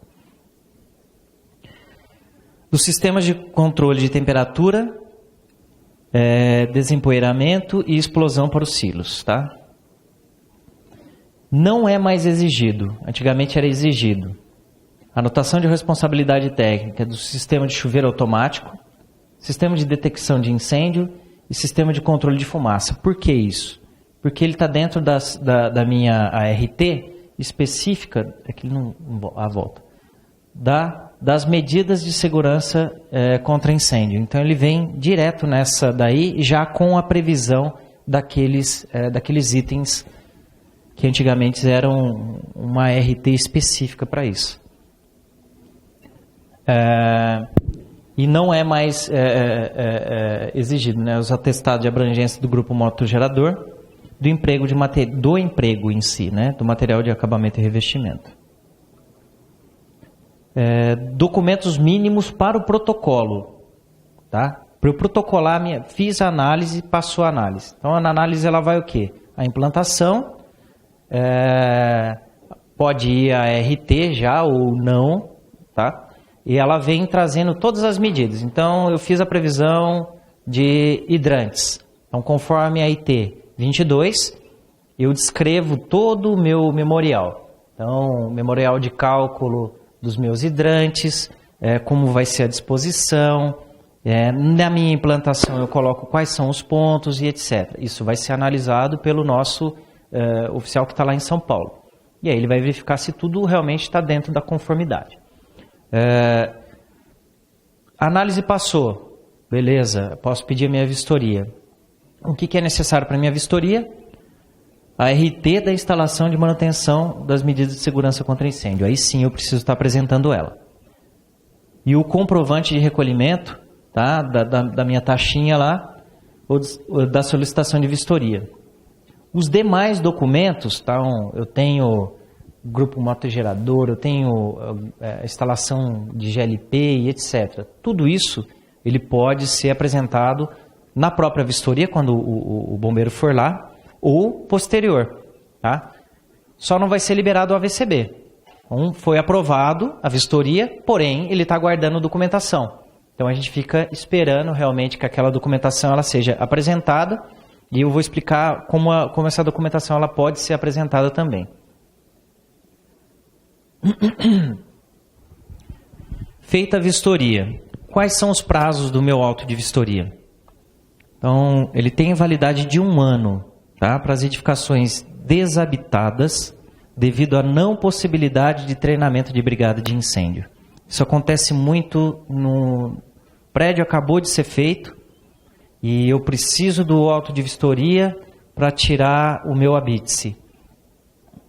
Dos sistemas de controle de temperatura, desempoeiramento e explosão para os silos, tá? Não é mais exigido, antigamente era exigido. Anotação de responsabilidade técnica do sistema de chuveiro automático, sistema de detecção de incêndio e sistema de controle de fumaça. Por que isso? Porque ele está dentro da minha ART específica, aqui à volta, das medidas de segurança contra incêndio. Então ele vem direto nessa daí, já com a previsão daqueles itens que antigamente eram uma ART específica para isso. E não é mais exigido, né, os atestados de abrangência do grupo motogerador, do emprego em si, né, do material de acabamento e revestimento. Documentos mínimos para o protocolo, tá? Para eu protocolar, fiz a análise, passou a análise. Então, na análise ela vai o quê? A implantação, pode ir a RT já ou não, tá? E ela vem trazendo todas as medidas. Então, eu fiz a previsão de hidrantes. Então, conforme a IT 22, eu descrevo todo o meu memorial. Então, memorial de cálculo dos meus hidrantes, como vai ser a disposição. Na minha implantação, eu coloco quais são os pontos e etc. Isso vai ser analisado pelo nosso oficial que está lá em São Paulo. E aí ele vai verificar se tudo realmente está dentro da conformidade. Análise passou, beleza, posso pedir a minha vistoria. O que é necessário para a minha vistoria? A RT da instalação de manutenção das medidas de segurança contra incêndio. Aí sim eu preciso estar apresentando ela. E o comprovante de recolhimento, tá, da minha taxinha lá, ou da solicitação de vistoria. Os demais documentos, tá, eu tenho grupo motogerador, eu tenho instalação de GLP e etc. Tudo isso ele pode ser apresentado na própria vistoria, quando o bombeiro for lá, ou posterior. Tá? Só não vai ser liberado o AVCB. Então, foi aprovado a vistoria, porém ele está aguardando documentação. Então a gente fica esperando realmente que aquela documentação ela seja apresentada, e eu vou explicar como essa documentação ela pode ser apresentada também. Feita a vistoria, quais são os prazos do meu auto de vistoria? Então, ele tem validade de 1 ano, tá? Para as edificações desabitadas, devido à não possibilidade de treinamento de brigada de incêndio. Isso acontece muito no prédio, acabou de ser feito, e eu preciso do auto de vistoria para tirar o meu habite-se.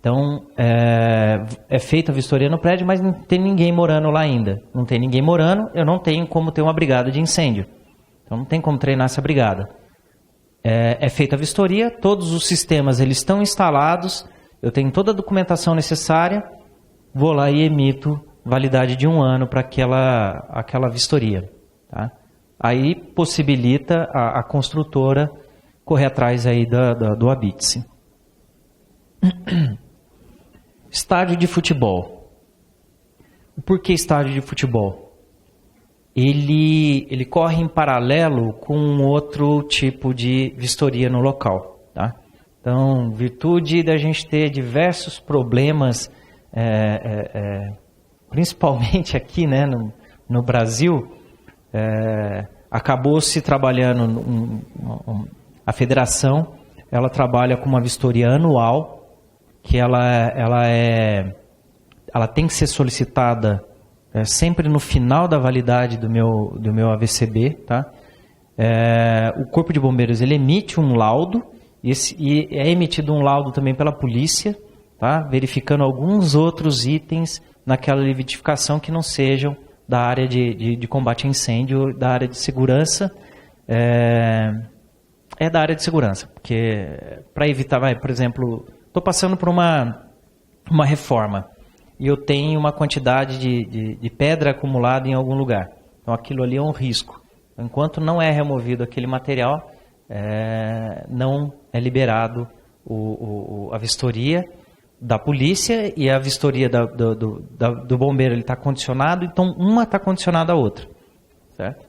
Então, é feita a vistoria no prédio, mas não tem ninguém morando lá ainda. Não tem ninguém morando, eu não tenho como ter uma brigada de incêndio. Então, não tem como treinar essa brigada. É feita a vistoria, todos os sistemas eles estão instalados, eu tenho toda a documentação necessária, vou lá e emito validade de 1 ano para aquela vistoria. Tá? Aí possibilita a construtora correr atrás aí do habite-se. Estádio de futebol. Por que estádio de futebol? Ele corre em paralelo com outro tipo de vistoria no local. Tá? Então, virtude da gente ter diversos problemas, principalmente aqui, né, no Brasil, acabou se trabalhando, a federação, ela trabalha com uma vistoria anual, que ela tem que ser solicitada sempre no final da validade do meu AVCB, tá? O Corpo de Bombeiros ele emite um laudo, e é emitido um laudo também pela polícia, tá? Verificando alguns outros itens naquela identificação que não sejam da área de combate a incêndio, da área de segurança. É da área de segurança, porque para evitar, por exemplo, estou passando por uma reforma e eu tenho uma quantidade de pedra acumulada em algum lugar. Então aquilo ali é um risco. Enquanto não é removido aquele material, não é liberado a vistoria da polícia, e a vistoria do bombeiro está condicionado, então uma está condicionada à outra, certo?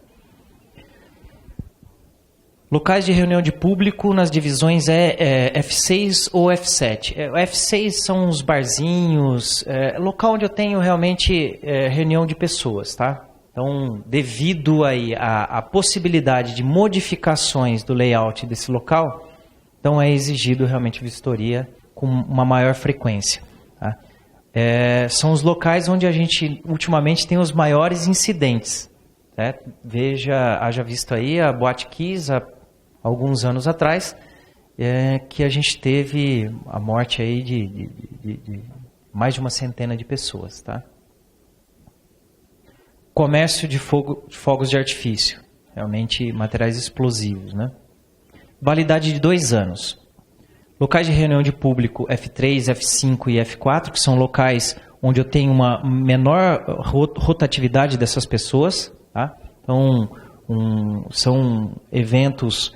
Locais de reunião de público nas divisões F6 ou F7. F6 são os barzinhos, local onde eu tenho realmente reunião de pessoas, tá? Então, devido aí à possibilidade de modificações do layout desse local, então é exigido realmente vistoria com uma maior frequência, tá? São os locais onde a gente ultimamente tem os maiores incidentes, certo? Haja visto aí a Boate Kiss, alguns anos atrás, que a gente teve a morte aí de mais de uma centena de pessoas, tá? Comércio de fogos de artifício, realmente materiais explosivos, né? Validade de 2 anos. Locais de reunião de público F3, F5 e F4, que são locais onde eu tenho uma menor rotatividade dessas pessoas, tá? Então, são eventos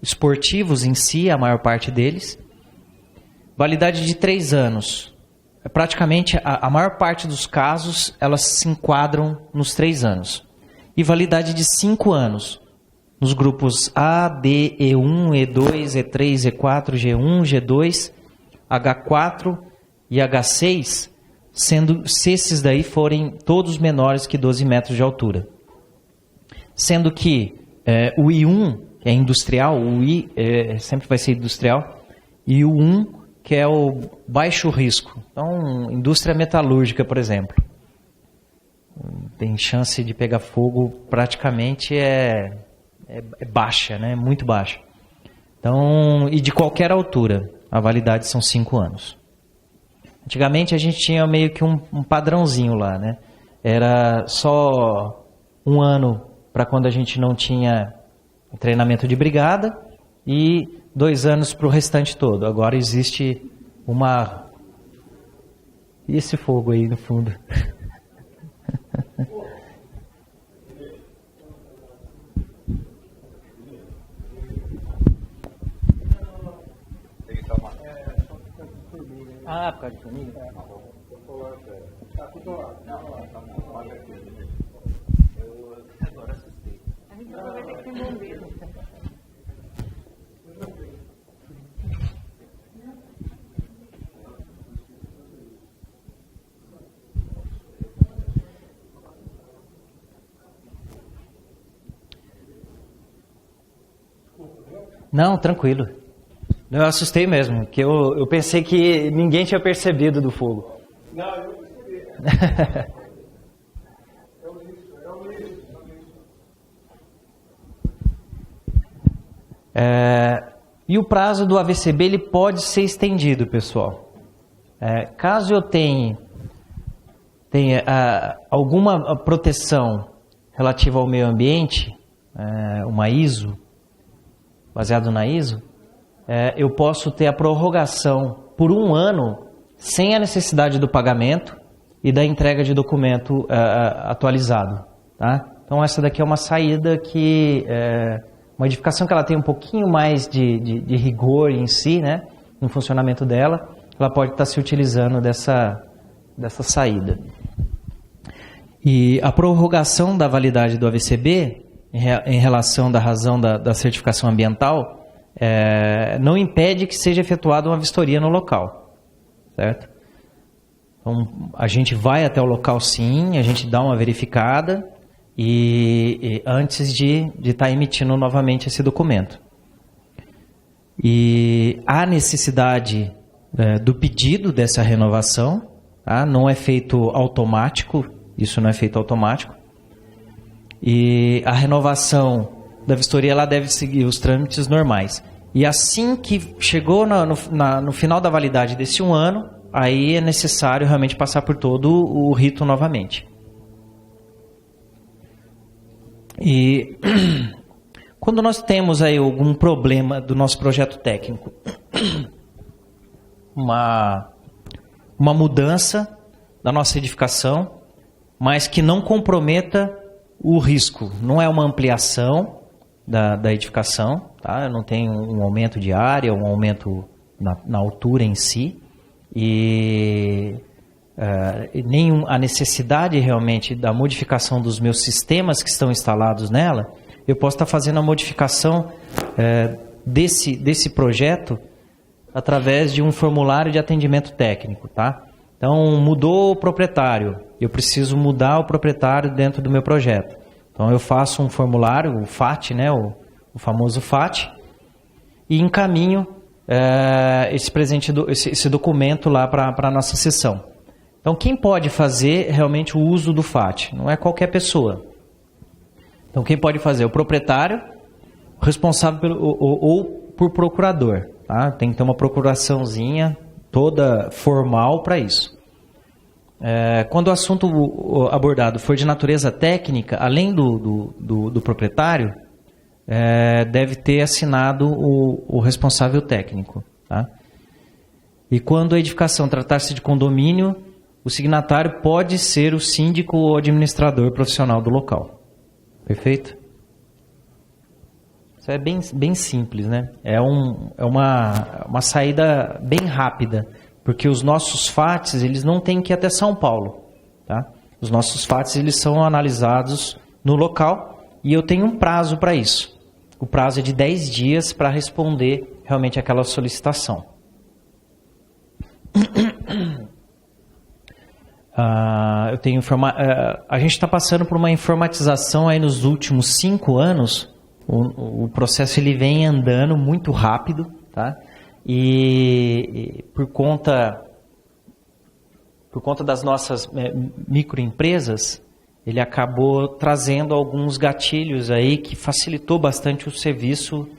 esportivos em si, a maior parte deles. Validade de 3 anos. Praticamente, a maior parte dos casos, elas se enquadram nos 3 anos. E validade de 5 anos. Nos grupos A, D, E1, E2, E3, E4, G1, G2, H4 e H6, sendo se esses daí forem todos menores que 12 metros de altura. Sendo que o I1, que é industrial, o I sempre vai ser industrial, e o 1, que é o baixo risco. Então, indústria metalúrgica, por exemplo, tem chance de pegar fogo, praticamente é baixa, né? Muito baixa. Então, e de qualquer altura, a validade são 5 anos. Antigamente a gente tinha meio que um padrãozinho lá, né? Era só 1 ano para quando a gente não tinha treinamento de brigada e 2 anos para o restante todo. Agora existe uma... E esse fogo aí no fundo? Ah, por causa de família? Agora assustei. A gente vai ter que bombeiro. Não, tranquilo. Eu assustei mesmo, porque eu pensei que ninguém tinha percebido do fogo. Não, eu percebi. E o prazo do AVCB ele pode ser estendido, pessoal. Caso eu tenha alguma proteção relativa ao meio ambiente, uma ISO, baseado na ISO, eu posso ter a prorrogação por 1 ano sem a necessidade do pagamento e da entrega de documento atualizado, tá? Então essa daqui é uma saída que uma edificação que ela tem um pouquinho mais de rigor em si, né, no funcionamento dela, ela pode estar se utilizando dessa saída. E a prorrogação da validade do AVCB em relação da razão da certificação ambiental não impede que seja efetuada uma vistoria no local, certo? Então, a gente vai até o local sim, a gente dá uma verificada e antes de estar emitindo novamente esse documento. E há necessidade do pedido dessa renovação, tá? Não é feito automático, isso não é feito automático. E a renovação da vistoria ela deve seguir os trâmites normais. E assim que chegou no final da validade desse 1 ano, aí é necessário realmente passar por todo o rito novamente. E quando nós temos aí algum problema do nosso projeto técnico, uma mudança da nossa edificação, mas que não comprometa o risco, não é uma ampliação da edificação, tá? Não tem um aumento de área, um aumento na altura em si, e nem a necessidade realmente da modificação dos meus sistemas que estão instalados nela, eu posso estar fazendo a modificação desse projeto através de um formulário de atendimento técnico, tá? Então, mudou o proprietário, eu preciso mudar o proprietário dentro do meu projeto. Então, eu faço um formulário, o FAT, né, o famoso FAT, e encaminho esse documento lá para a nossa sessão. Então, quem pode fazer realmente o uso do FAT? Não é qualquer pessoa. Então, quem pode fazer? O proprietário, o responsável ou por procurador. Tá? Tem que ter uma procuraçãozinha toda formal para isso. Quando o assunto abordado for de natureza técnica, além do proprietário, deve ter assinado o responsável técnico. Tá? E quando a edificação tratar-se de condomínio, o signatário pode ser o síndico ou administrador profissional do local. Perfeito? Isso é bem simples, né? É uma saída bem rápida, porque os nossos FATs, eles não têm que ir até São Paulo, tá? Os nossos FATs, eles são analisados no local e eu tenho um prazo para isso. O prazo é de 10 dias para responder realmente aquela solicitação. A gente está passando por uma informatização aí nos últimos 5 anos. O processo ele vem andando muito rápido, tá? E por conta das nossas microempresas, ele acabou trazendo alguns gatilhos aí que facilitou bastante o serviço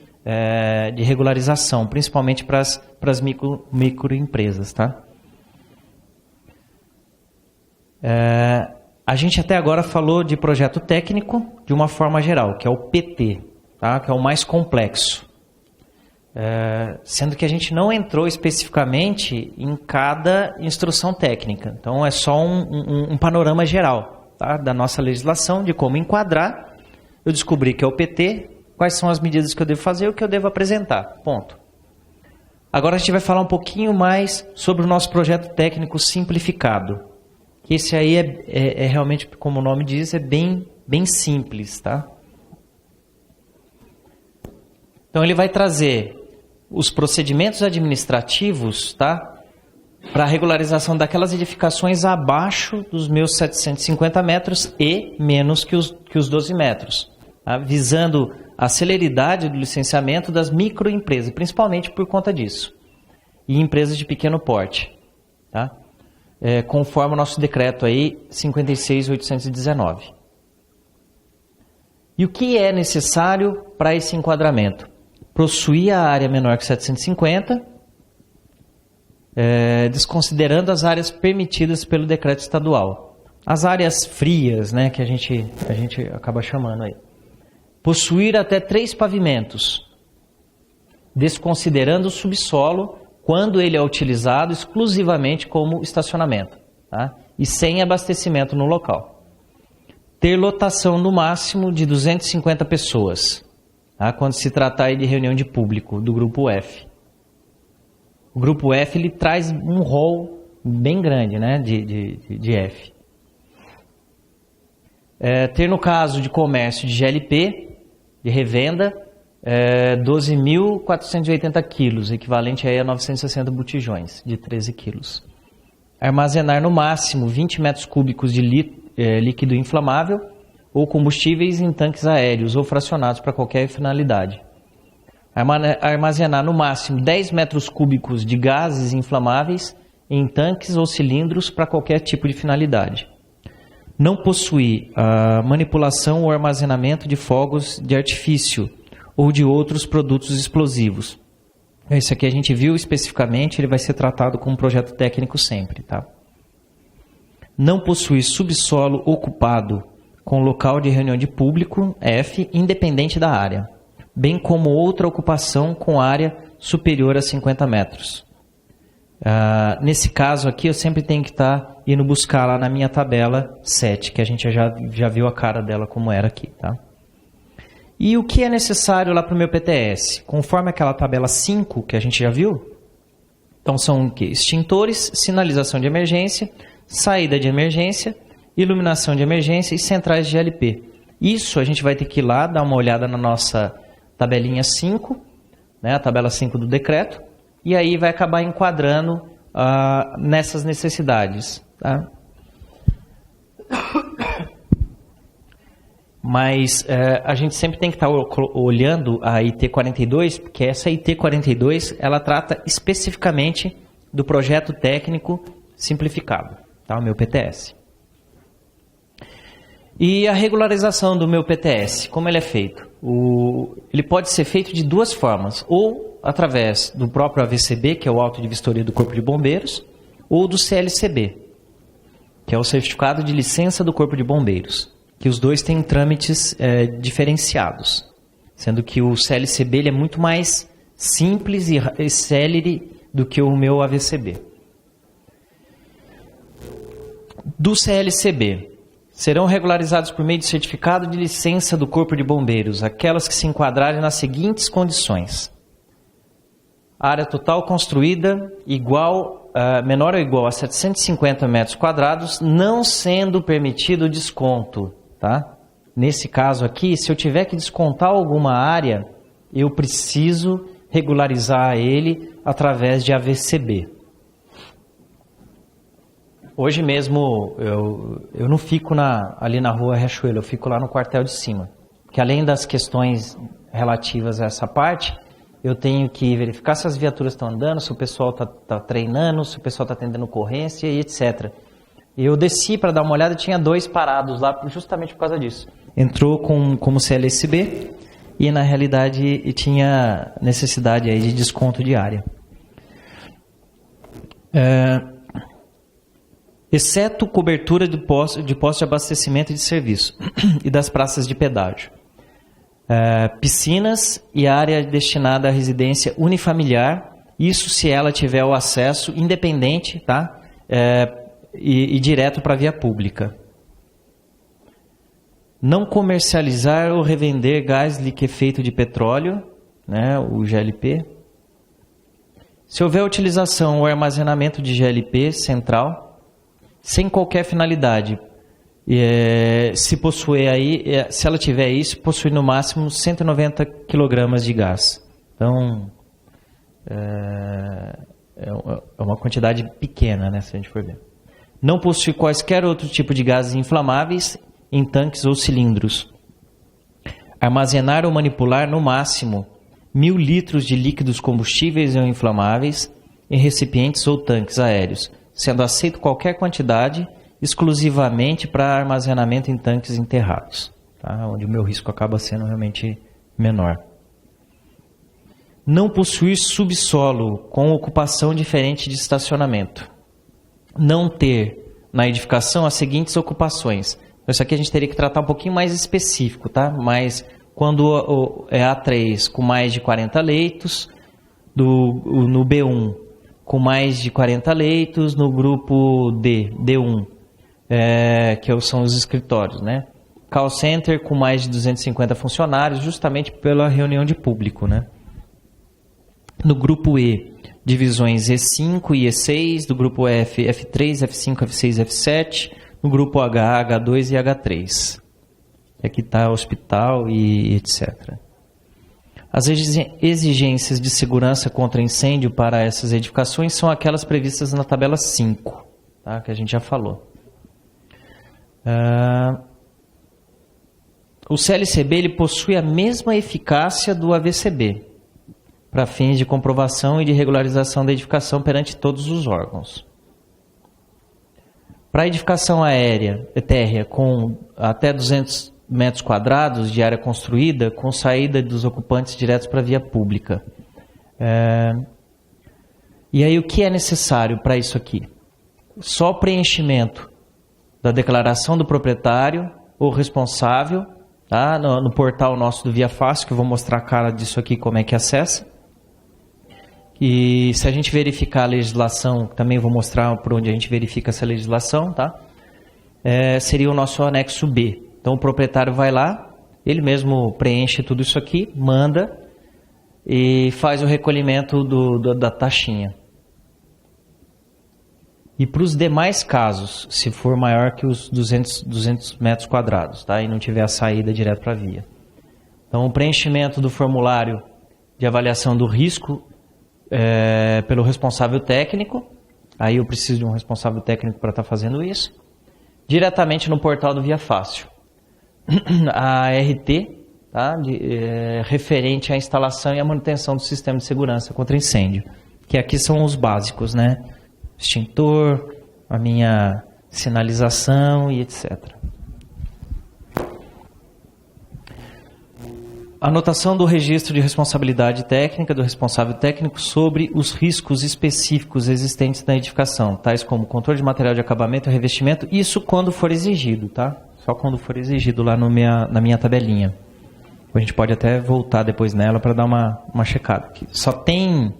de regularização, principalmente para as microempresas, tá? A gente até agora falou de projeto técnico de uma forma geral, que é o PT, tá? Que é o mais complexo. Sendo que a gente não entrou especificamente em cada instrução técnica. Então é só um panorama geral, tá? Da nossa legislação, de como enquadrar. Eu descobri que é o PT, quais são as medidas que eu devo fazer e o que eu devo apresentar. Ponto. Agora a gente vai falar um pouquinho mais sobre o nosso projeto técnico simplificado. Esse aí é realmente, como o nome diz, é bem simples, tá? Então ele vai trazer os procedimentos administrativos, tá? Para a regularização daquelas edificações abaixo dos meus 750 metros e menos que os 12 metros, tá? Visando a celeridade do licenciamento das microempresas, principalmente por conta disso, e empresas de pequeno porte, tá? Conforme o nosso decreto aí, 56.819. E o que é necessário para esse enquadramento? Possuir a área menor que 750, desconsiderando as áreas permitidas pelo decreto estadual. As áreas frias, né, que a gente acaba chamando aí. Possuir até 3 pavimentos, desconsiderando o subsolo, quando ele é utilizado exclusivamente como estacionamento, tá? E sem abastecimento no local. Ter lotação no máximo de 250 pessoas, tá? Quando se tratar de reunião de público do grupo F. O grupo F ele traz um rol bem grande, né, de F. Ter no caso de comércio de GLP, de revenda, 12.480 quilos, equivalente aí a 960 botijões de 13 quilos. Armazenar no máximo 20 metros cúbicos de líquido inflamável ou combustíveis em tanques aéreos ou fracionados para qualquer finalidade. Armazenar no máximo 10 metros cúbicos de gases inflamáveis em tanques ou cilindros para qualquer tipo de finalidade. Não possuir a manipulação ou armazenamento de fogos de artifício ou de outros produtos explosivos. Esse aqui a gente viu especificamente, ele vai ser tratado como um projeto técnico sempre, tá? Não possuir subsolo ocupado com local de reunião de público, F, independente da área, bem como outra ocupação com área superior a 50 metros. Nesse caso aqui, eu sempre tenho que estar indo buscar lá na minha tabela 7, que a gente já viu a cara dela como era aqui, tá? E o que é necessário lá para o meu PTS? Conforme aquela tabela 5 que a gente já viu, então são o quê? Extintores, sinalização de emergência, saída de emergência, iluminação de emergência e centrais de GLP. Isso a gente vai ter que ir lá dar uma olhada na nossa tabelinha 5, né, a tabela 5 do decreto, e aí vai acabar enquadrando nessas necessidades. Tá? Mas a gente sempre tem que estar olhando a IT 42, porque essa IT 42 ela trata especificamente do projeto técnico simplificado, tá? O meu PTS. E a regularização do meu PTS, como ele é feito? Ele pode ser feito de duas formas, ou através do próprio AVCB, que é o auto de vistoria do Corpo de Bombeiros, ou do CLCB, que é o certificado de licença do Corpo de Bombeiros, que os dois têm trâmites diferenciados, sendo que o CLCB ele é muito mais simples e célere do que o meu AVCB. Do CLCB, serão regularizados por meio de certificado de licença do Corpo de Bombeiros, aquelas que se enquadrarem nas seguintes condições. Área total construída menor ou igual a 750 metros quadrados, não sendo permitido desconto. Tá? Nesse caso aqui, se eu tiver que descontar alguma área, eu preciso regularizar ele através de AVCB. Hoje mesmo eu não fico ali na rua Riachuelo, eu fico lá no quartel de cima. Porque além das questões relativas a essa parte, eu tenho que verificar se as viaturas estão andando, se o pessoal está treinando, se o pessoal está atendendo ocorrência e etc. Eu desci para dar uma olhada e tinha 2 parados lá justamente por causa disso. Entrou como CLSB e na realidade tinha necessidade aí de desconto de área. Exceto cobertura de postos de abastecimento e de serviço e das praças de pedágio. Piscinas e área destinada à residência unifamiliar, isso se ela tiver o acesso independente, tá? E direto para a via pública. Não comercializar ou revender gás liquefeito de petróleo, né, o GLP. Se houver utilização ou armazenamento de GLP central, sem qualquer finalidade, se ela tiver isso, possui no máximo 190 kg de gás. Então, é uma quantidade pequena, né, se a gente for ver. Não possui quaisquer outro tipo de gases inflamáveis em tanques ou cilindros. Armazenar ou manipular no máximo 1.000 litros de líquidos combustíveis ou inflamáveis em recipientes ou tanques aéreos, sendo aceito qualquer quantidade exclusivamente para armazenamento em tanques enterrados, tá? Onde o meu risco acaba sendo realmente menor. Não possuir subsolo com ocupação diferente de estacionamento. Não ter na edificação as seguintes ocupações. Isso aqui a gente teria que tratar um pouquinho mais específico, tá? Mas quando é A3 com mais de 40 leitos, no B1 com mais de 40 leitos, no grupo D1, que são os escritórios, né? Call center com mais de 250 funcionários, justamente pela reunião de público, né? No grupo E, divisões E5 e E6, do grupo F, F3, F5, F6, F7, no grupo H, H2 e H3. Aqui está hospital e etc. As exigências de segurança contra incêndio para essas edificações são aquelas previstas na tabela 5, tá? Que a gente já falou. O CLCB ele possui a mesma eficácia do AVCB para fins de comprovação e de regularização da edificação perante todos os órgãos. Para edificação térrea com até 200 metros quadrados de área construída, com saída dos ocupantes diretos para a via pública. E aí o que é necessário para isso aqui? Só preenchimento da declaração do proprietário ou responsável, tá? No portal nosso do Via Fácil, que eu vou mostrar a cara disso aqui, como é que acessa. E se a gente verificar a legislação, também vou mostrar por onde a gente verifica essa legislação, tá? Seria o nosso anexo B. Então o proprietário vai lá, ele mesmo preenche tudo isso aqui, manda e faz o recolhimento da taxinha. E para os demais casos, se for maior que os 200 metros quadrados, tá? E não tiver a saída direto para a via. Então o preenchimento do formulário de avaliação do risco pelo responsável técnico, aí eu preciso de um responsável técnico para estar fazendo isso, diretamente no portal do Via Fácil. A RT, tá? Referente à instalação e à manutenção do sistema de segurança contra incêndio, que aqui são os básicos, né? Extintor, a minha sinalização e etc. Anotação do registro de responsabilidade técnica do responsável técnico sobre os riscos específicos existentes na edificação, tais como controle de material de acabamento e revestimento, isso quando for exigido, tá? Só quando for exigido lá na minha tabelinha. A gente pode até voltar depois nela para dar uma checada. Só tem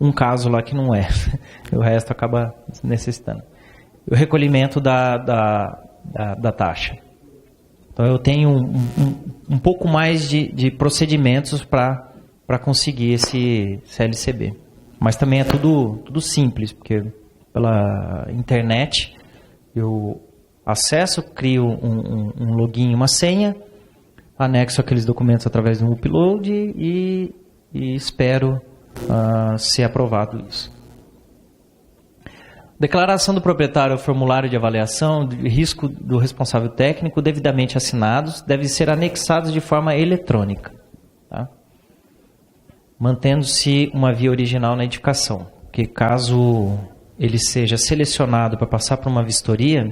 um caso lá que não é, o resto acaba necessitando. O recolhimento da taxa. Então eu tenho um pouco mais de procedimentos para conseguir esse CLCB. Mas também é tudo simples, porque pela internet eu acesso, crio um login e uma senha, anexo aqueles documentos através de um upload e espero ser aprovado isso. Declaração do proprietário ao formulário de avaliação de risco do responsável técnico devidamente assinados devem ser anexados de forma eletrônica, tá? Mantendo-se uma via original na edificação, porque caso ele seja selecionado para passar por uma vistoria,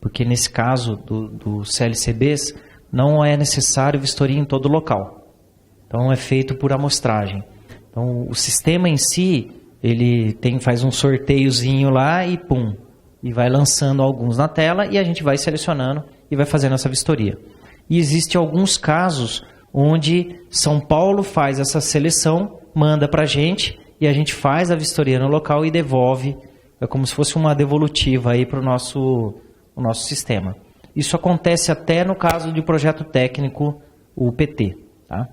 porque nesse caso do CLCBs não é necessário vistoria em todo local, então é feito por amostragem. Então o sistema em si ele faz um sorteiozinho lá e pum, e vai lançando alguns na tela e a gente vai selecionando e vai fazendo essa vistoria. E existem alguns casos onde São Paulo faz essa seleção, manda para a gente e a gente faz a vistoria no local e devolve, é como se fosse uma devolutiva aí para o nosso sistema. Isso acontece até no caso de projeto técnico, o PT, tá?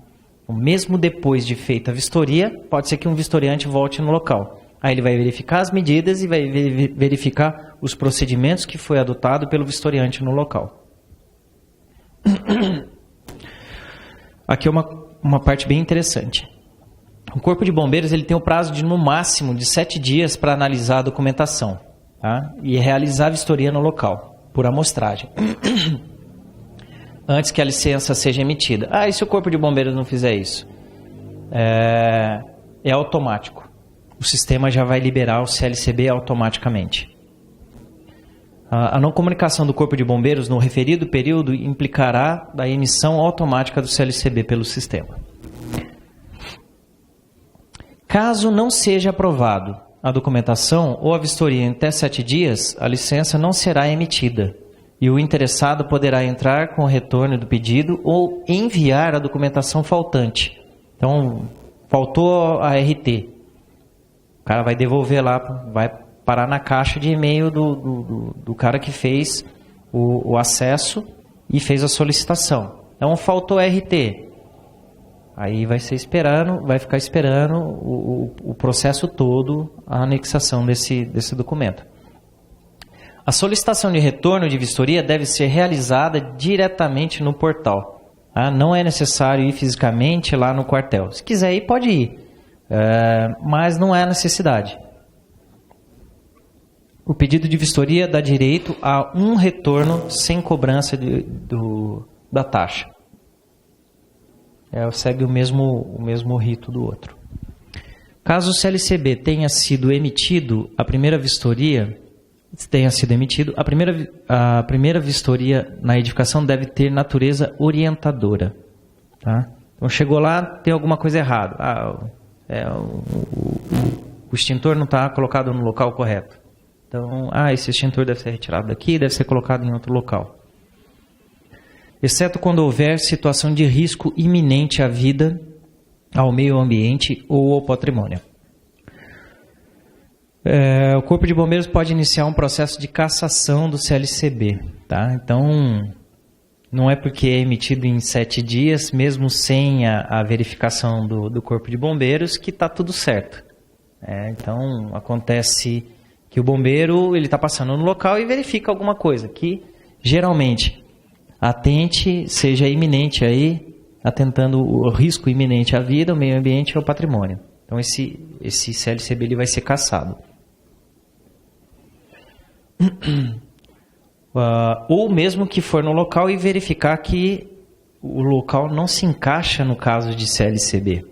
Mesmo depois de feita a vistoria, pode ser que um vistoriante volte no local. Aí ele vai verificar as medidas e vai verificar os procedimentos que foi adotado pelo vistoriante no local. Aqui é uma parte bem interessante. O Corpo de Bombeiros ele tem o prazo de no máximo de 7 dias para analisar a documentação, tá? E realizar a vistoria no local, por amostragem. Antes que a licença seja emitida. E se o Corpo de Bombeiros não fizer isso? É automático. O sistema já vai liberar o CLCB automaticamente. A não comunicação do Corpo de Bombeiros no referido período implicará a emissão automática do CLCB pelo sistema. Caso não seja aprovado a documentação ou a vistoria em até 7 dias, a licença não será emitida. E o interessado poderá entrar com o retorno do pedido ou enviar a documentação faltante. Então, faltou a RT. O cara vai devolver lá, vai parar na caixa de e-mail do cara que fez o acesso e fez a solicitação. Então, faltou a RT. Aí vai ficar esperando o processo todo, a anexação desse documento. A solicitação de retorno de vistoria deve ser realizada diretamente no portal. Tá? Não é necessário ir fisicamente lá no quartel. Se quiser ir, pode ir, mas não é necessidade. O pedido de vistoria dá direito a um retorno sem cobrança da taxa. segue o mesmo rito do outro. Caso o CLCB tenha sido emitido, a primeira vistoria na edificação deve ter natureza orientadora. Tá? Então chegou lá, tem alguma coisa errada. O extintor não está colocado no local correto. Então, esse extintor deve ser retirado daqui, deve ser colocado em outro local. Exceto quando houver situação de risco iminente à vida, ao meio ambiente ou ao patrimônio. O Corpo de Bombeiros pode iniciar um processo de cassação do CLCB. Tá? Então, não é porque é emitido em 7 dias, mesmo sem a verificação do Corpo de Bombeiros, que está tudo certo. Então, acontece que o bombeiro está passando no local e verifica alguma coisa, que geralmente seja iminente aí, atentando o risco iminente à vida, ao meio ambiente e ao patrimônio. Então esse CLCB ele vai ser cassado. Ou mesmo que for no local e verificar que o local não se encaixa no caso de CLCB,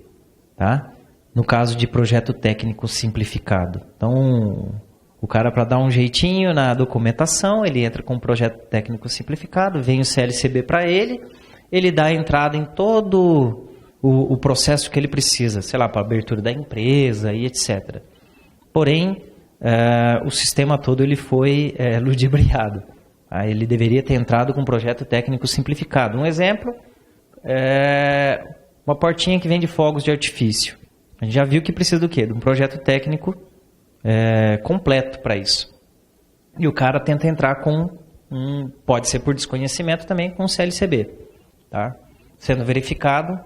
tá? No caso de projeto técnico simplificado. Então, o cara, para dar um jeitinho na documentação, ele entra com um projeto técnico simplificado, vem o CLCB para ele dá entrada em todo o processo que ele precisa, sei lá, para abertura da empresa e etc. Porém, o sistema todo ele foi ludibriado. Ele deveria ter entrado com um projeto técnico simplificado. Um exemplo, uma portinha que vende fogos de artifício. A gente já viu que precisa do quê? De um projeto técnico completo para isso. E o cara tenta entrar com pode ser por desconhecimento também, com um CLCB. Tá? Sendo verificado,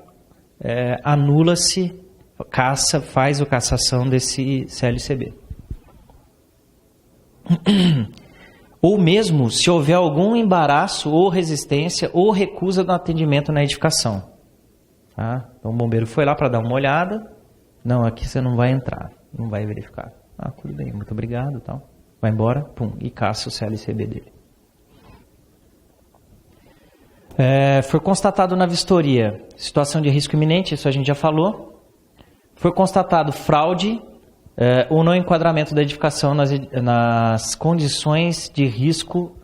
anula-se, faz a cassação desse CLCB. Ou mesmo se houver algum embaraço ou resistência ou recusa do atendimento na edificação. Tá? Então o bombeiro foi lá para dar uma olhada. Não, aqui você não vai entrar, não vai verificar. Tudo bem, muito obrigado. Tal. Vai embora, e caça o CLCB dele. Foi constatado na vistoria situação de risco iminente, isso a gente já falou. Foi constatado fraude ou não enquadramento da edificação nas condições de risco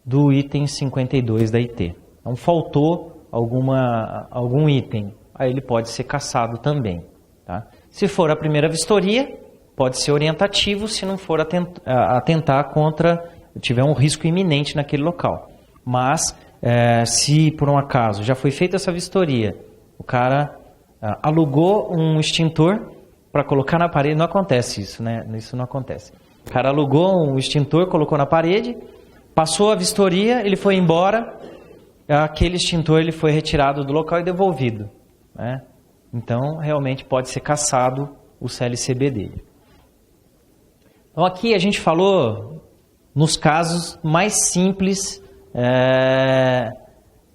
do item 52 da IT. Então, faltou algum item, aí ele pode ser cassado também. Tá? Se for a primeira vistoria, pode ser orientativo se não for atentar tiver um risco iminente naquele local. Mas, se por um acaso já foi feita essa vistoria, o cara alugou um extintor para colocar na parede, não acontece isso, né? Isso não acontece. O cara alugou um extintor, colocou na parede, passou a vistoria, ele foi embora, aquele extintor ele foi retirado do local e devolvido. Né? Então, realmente pode ser cassado o CLCB dele. Então, aqui a gente falou nos casos mais simples,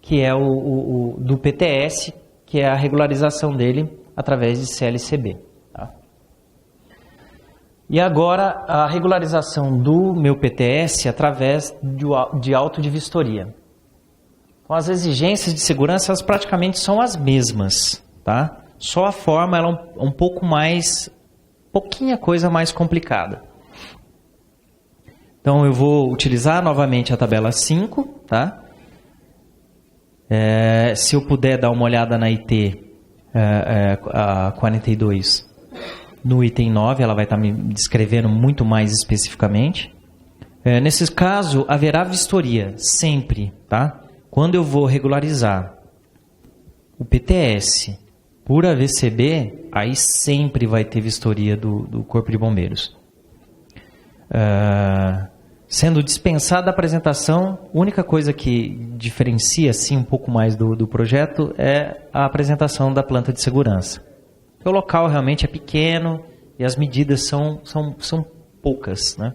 que é o do PTS, que é a regularização dele através de CLCB. Tá? E agora, a regularização do meu PTS através de auto de vistoria. Então, as exigências de segurança, elas praticamente são as mesmas, tá? Só a forma ela é um pouco mais, pouquinha coisa mais complicada. Então, eu vou utilizar novamente a tabela 5, tá? Se eu puder dar uma olhada na IT a 42, no item 9, ela vai estar me descrevendo muito mais especificamente. Nesse caso, haverá vistoria, sempre, tá? Quando eu vou regularizar o PTS por AVCB, aí sempre vai ter vistoria do Corpo de Bombeiros. Sendo dispensada a apresentação, a única coisa que diferencia assim, um pouco mais do projeto é a apresentação da planta de segurança. O local realmente é pequeno e as medidas são poucas. Né?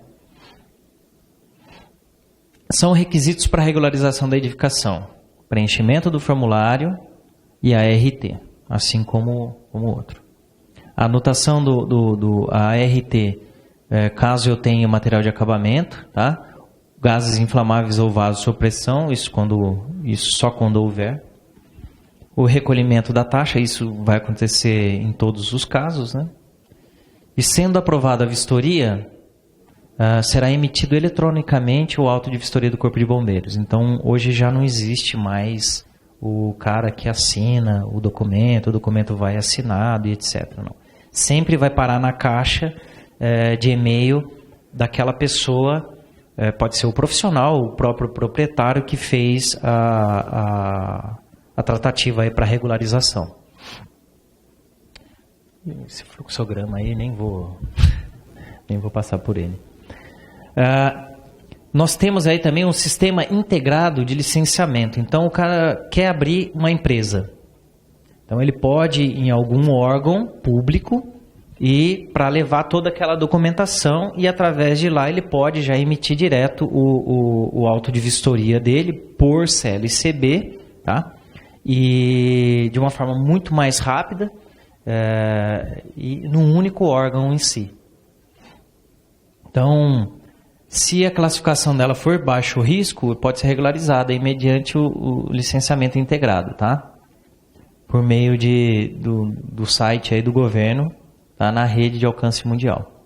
São requisitos para regularização da edificação: preenchimento do formulário e a ART, assim como o outro. A anotação do ART, caso eu tenha material de acabamento, tá? Gases inflamáveis ou vasos sob pressão, isso só quando houver. o recolhimento da taxa, isso vai acontecer em todos os casos, né? E sendo aprovada a vistoria, será emitido eletronicamente o auto de vistoria do Corpo de Bombeiros. Então, hoje já não existe mais o cara que assina o documento vai assinado e etc. Não. Sempre vai parar na caixa de e-mail daquela pessoa, pode ser o profissional, o próprio proprietário que fez a tratativa para regularização. Esse fluxograma aí nem vou passar por ele. Nós temos aí também um sistema integrado de licenciamento. Então, o cara quer abrir uma empresa. Então, ele pode ir em algum órgão público e para levar toda aquela documentação e através de lá ele pode já emitir direto o auto de vistoria dele por CLCB, tá? E de uma forma muito mais rápida e num único órgão em si. Então, se a classificação dela for baixo risco, pode ser regularizada aí mediante o licenciamento integrado, tá? Por meio do site aí do governo, tá? Na rede de alcance mundial.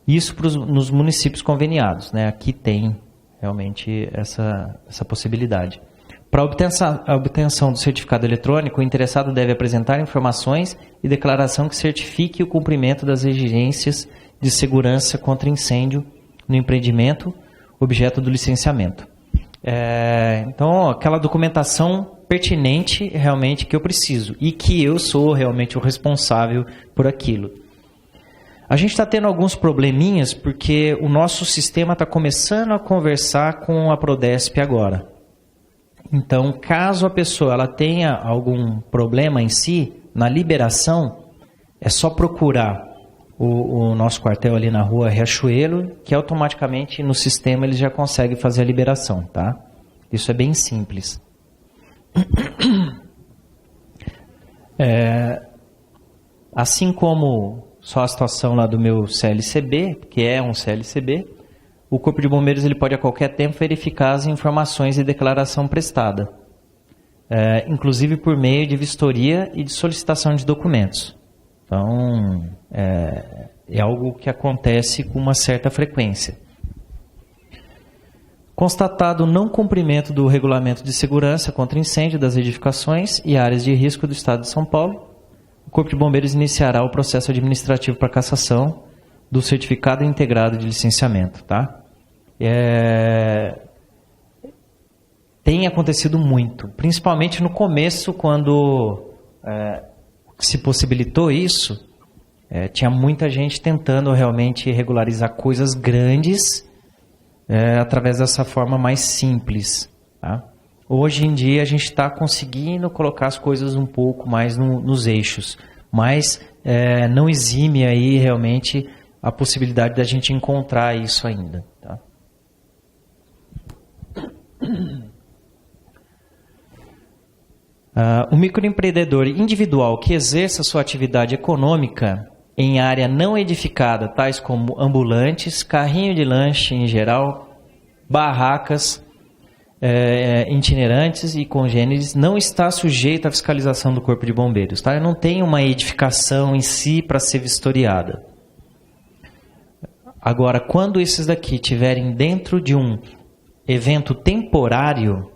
Isso nos municípios conveniados, né? Aqui tem realmente essa possibilidade. Para a obtenção do certificado eletrônico, o interessado deve apresentar informações e declaração que certifique o cumprimento das exigências de segurança contra incêndio no empreendimento, objeto do licenciamento. Então, aquela documentação pertinente realmente que eu preciso e que eu sou realmente o responsável por aquilo. A gente está tendo alguns probleminhas porque o nosso sistema está começando a conversar com a Prodesp agora. Então, caso a pessoa ela tenha algum problema em si, na liberação, é só procurar o nosso quartel ali na rua Riachuelo, que automaticamente no sistema eles já conseguem fazer a liberação, tá? Isso é bem simples. Assim como só a situação lá do meu CLCB, que é um CLCB, o Corpo de Bombeiros ele pode a qualquer tempo verificar as informações e declaração prestada, inclusive por meio de vistoria e de solicitação de documentos. Então, é algo que acontece com uma certa frequência. Constatado o não cumprimento do regulamento de segurança contra incêndio das edificações e áreas de risco do Estado de São Paulo, o Corpo de Bombeiros iniciará o processo administrativo para cassação do certificado integrado de licenciamento, tá? Tem acontecido muito, principalmente no começo, quando se possibilitou isso, tinha muita gente tentando realmente regularizar coisas grandes através dessa forma mais simples, tá? Hoje em dia a gente está conseguindo colocar as coisas um pouco mais nos eixos, mas não exime aí realmente a possibilidade da gente encontrar isso ainda, tá? O microempreendedor individual que exerça sua atividade econômica em área não edificada, tais como ambulantes, carrinho de lanche em geral, barracas itinerantes e congêneres, não está sujeito à fiscalização do Corpo de Bombeiros, tá? Não tem uma edificação em si para ser vistoriada. Agora, quando esses daqui estiverem dentro de um evento temporário,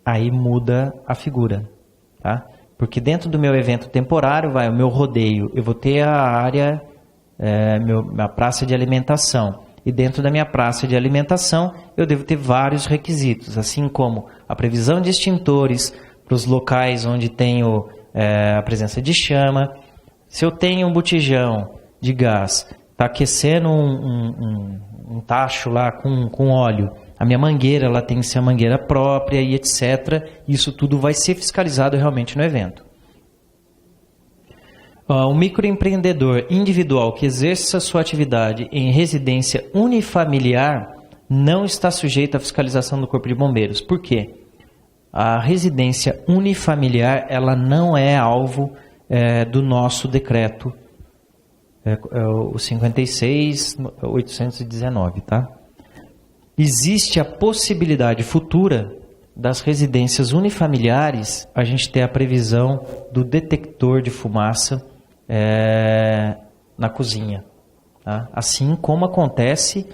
aí muda a figura, tá? Porque dentro do meu evento temporário, o meu rodeio, eu vou ter a área, minha praça de alimentação. E dentro da minha praça de alimentação, eu devo ter vários requisitos, assim como a previsão de extintores para os locais onde tenho a presença de chama. Se eu tenho um botijão de gás, está aquecendo um tacho lá com óleo, a minha mangueira ela tem que ser a mangueira própria e etc. Isso tudo vai ser fiscalizado realmente no evento. O microempreendedor individual que exerça sua atividade em residência unifamiliar não está sujeito à fiscalização do Corpo de Bombeiros. Por quê? A residência unifamiliar ela não é alvo do nosso decreto, o 56.819, tá? Existe a possibilidade futura das residências unifamiliares, a gente ter a previsão do detector de fumaça na cozinha. Tá? Assim como acontece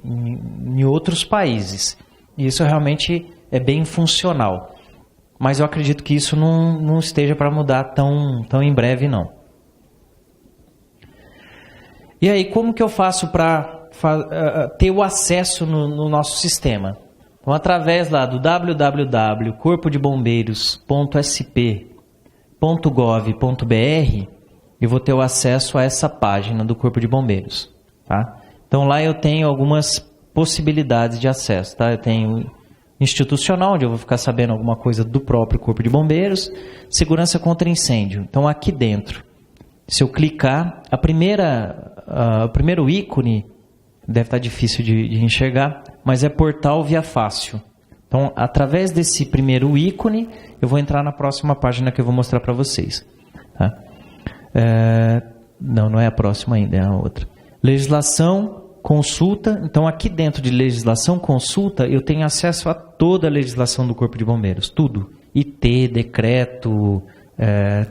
em outros países. Isso realmente é bem funcional. Mas eu acredito que isso não esteja para mudar tão em breve, não. E aí, como que eu faço para ter o acesso no nosso sistema? Então, através lá do www.corpodebombeiros.sp.gov.br, eu vou ter o acesso a essa página do Corpo de Bombeiros. Tá? Então, lá eu tenho algumas possibilidades de acesso. Tá? Eu tenho institucional, onde eu vou ficar sabendo alguma coisa do próprio Corpo de Bombeiros, segurança contra incêndio. Então, aqui dentro, se eu clicar, o primeiro ícone, deve estar difícil de enxergar, mas é portal via fácil. Então, através desse primeiro ícone, eu vou entrar na próxima página que eu vou mostrar para vocês. Tá? Não é a próxima ainda, é a outra. Legislação, consulta. Então, aqui dentro de legislação, consulta, eu tenho acesso a toda a legislação do Corpo de Bombeiros. Tudo. IT, decreto,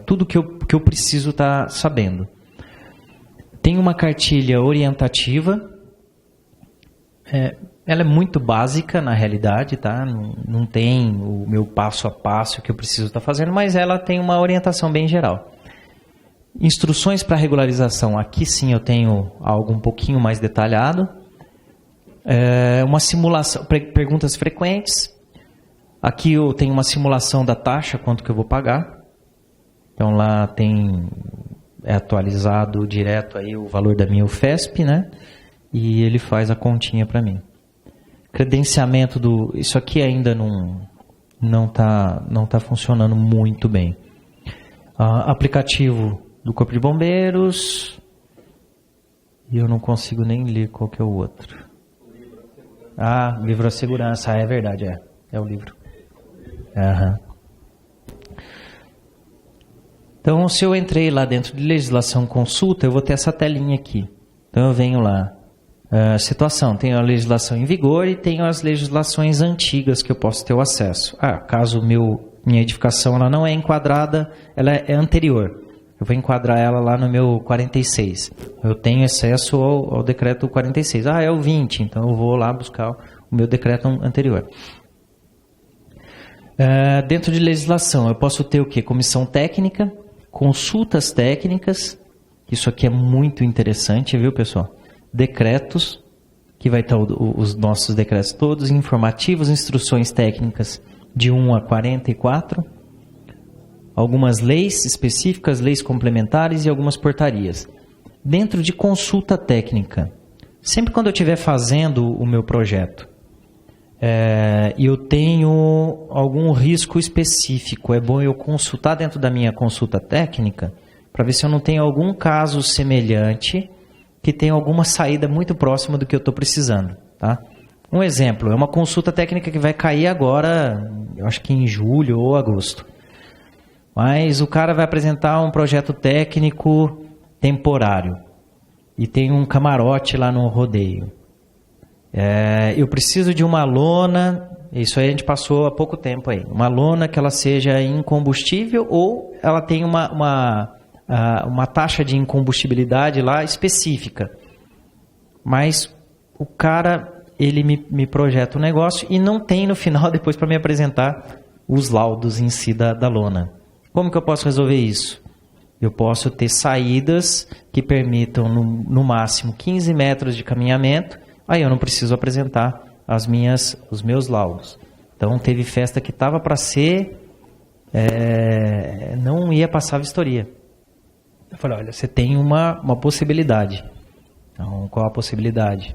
tudo que eu preciso estar sabendo. Tem uma cartilha orientativa. Ela é muito básica na realidade, tá? Não tem o meu passo a passo que eu preciso estar fazendo, mas ela tem uma orientação bem geral. Instruções para regularização, aqui sim eu tenho algo um pouquinho mais detalhado. Uma simulação, perguntas frequentes. Aqui eu tenho uma simulação da taxa, quanto que eu vou pagar. Então lá é atualizado direto aí o valor da minha UFESP, né? E ele faz a continha para mim. Credenciamento isso aqui ainda não tá funcionando muito bem. Aplicativo do Corpo de Bombeiros. E eu não consigo nem ler qual que é o outro. Livro da Segurança. É verdade, é o livro. Uhum. Então, se eu entrei lá dentro de legislação consulta, eu vou ter essa telinha aqui. Então, eu venho lá. Situação, tenho a legislação em vigor e tenho as legislações antigas que eu posso ter o acesso. Caso minha edificação ela não é enquadrada, ela é anterior. Eu vou enquadrar ela lá no meu 46. Eu tenho acesso ao decreto 46. É o 20, então eu vou lá buscar o meu decreto anterior. Dentro de legislação, eu posso ter o quê? Comissão técnica, consultas técnicas. Isso aqui é muito interessante, viu, pessoal? Decretos, que vai estar os nossos decretos todos, informativos, instruções técnicas de 1 a 44, algumas leis específicas, leis complementares e algumas portarias. Dentro de consulta técnica, sempre quando eu estiver fazendo o meu projeto e eu tenho algum risco específico, é bom eu consultar dentro da minha consulta técnica para ver se eu não tenho algum caso semelhante que tem alguma saída muito próxima do que eu estou precisando. Tá? Um exemplo, é uma consulta técnica que vai cair agora, eu acho que em julho ou agosto. Mas o cara vai apresentar um projeto técnico temporário e tem um camarote lá no rodeio. Eu preciso de uma lona, isso aí a gente passou há pouco tempo aí, uma lona que ela seja incombustível ou ela tem uma taxa de incombustibilidade lá específica. Mas o cara, ele me projeta o negócio e não tem no final depois para me apresentar os laudos em si da lona. Como que eu posso resolver isso? Eu posso ter saídas que permitam no máximo 15 metros de caminhamento, aí eu não preciso apresentar os meus laudos. Então teve festa que estava para ser, não ia passar a vistoria. Eu falei, olha, você tem uma possibilidade. Então, qual a possibilidade?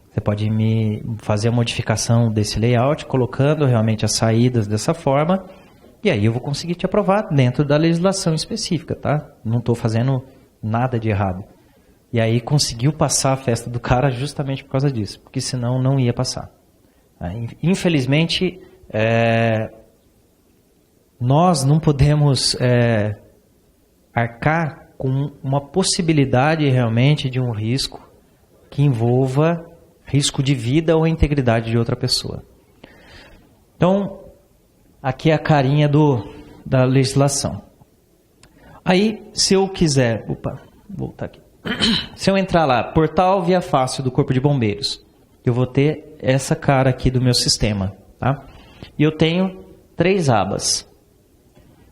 Você pode me fazer a modificação desse layout, colocando realmente as saídas dessa forma, e aí eu vou conseguir te aprovar dentro da legislação específica, tá? Não estou fazendo nada de errado. E aí conseguiu passar a festa do cara justamente por causa disso, porque senão não ia passar. Infelizmente, nós não podemos arcar com uma possibilidade realmente de um risco que envolva risco de vida ou integridade de outra pessoa. Então, aqui é a carinha da legislação. Aí, se eu quiser... Opa, vou voltar aqui. Se eu entrar lá, portal via fácil do Corpo de Bombeiros, eu vou ter essa cara aqui do meu sistema. Tá? E eu tenho 3 abas.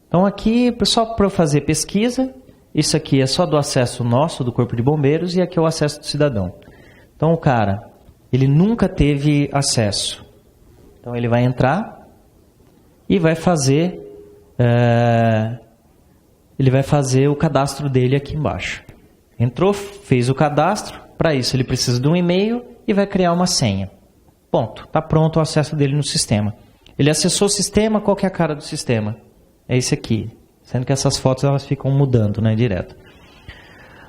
Então, aqui, pessoal, para eu fazer pesquisa, isso aqui é só do acesso nosso, do Corpo de Bombeiros, e aqui é o acesso do cidadão. Então, o cara, ele nunca teve acesso. Então, ele vai entrar e vai fazer, o cadastro dele aqui embaixo. Entrou, fez o cadastro, para isso ele precisa de um e-mail e vai criar uma senha. Ponto, está pronto o acesso dele no sistema. Ele acessou o sistema, qual que é a cara do sistema? É esse aqui, sendo que essas fotos elas ficam mudando, né, direto.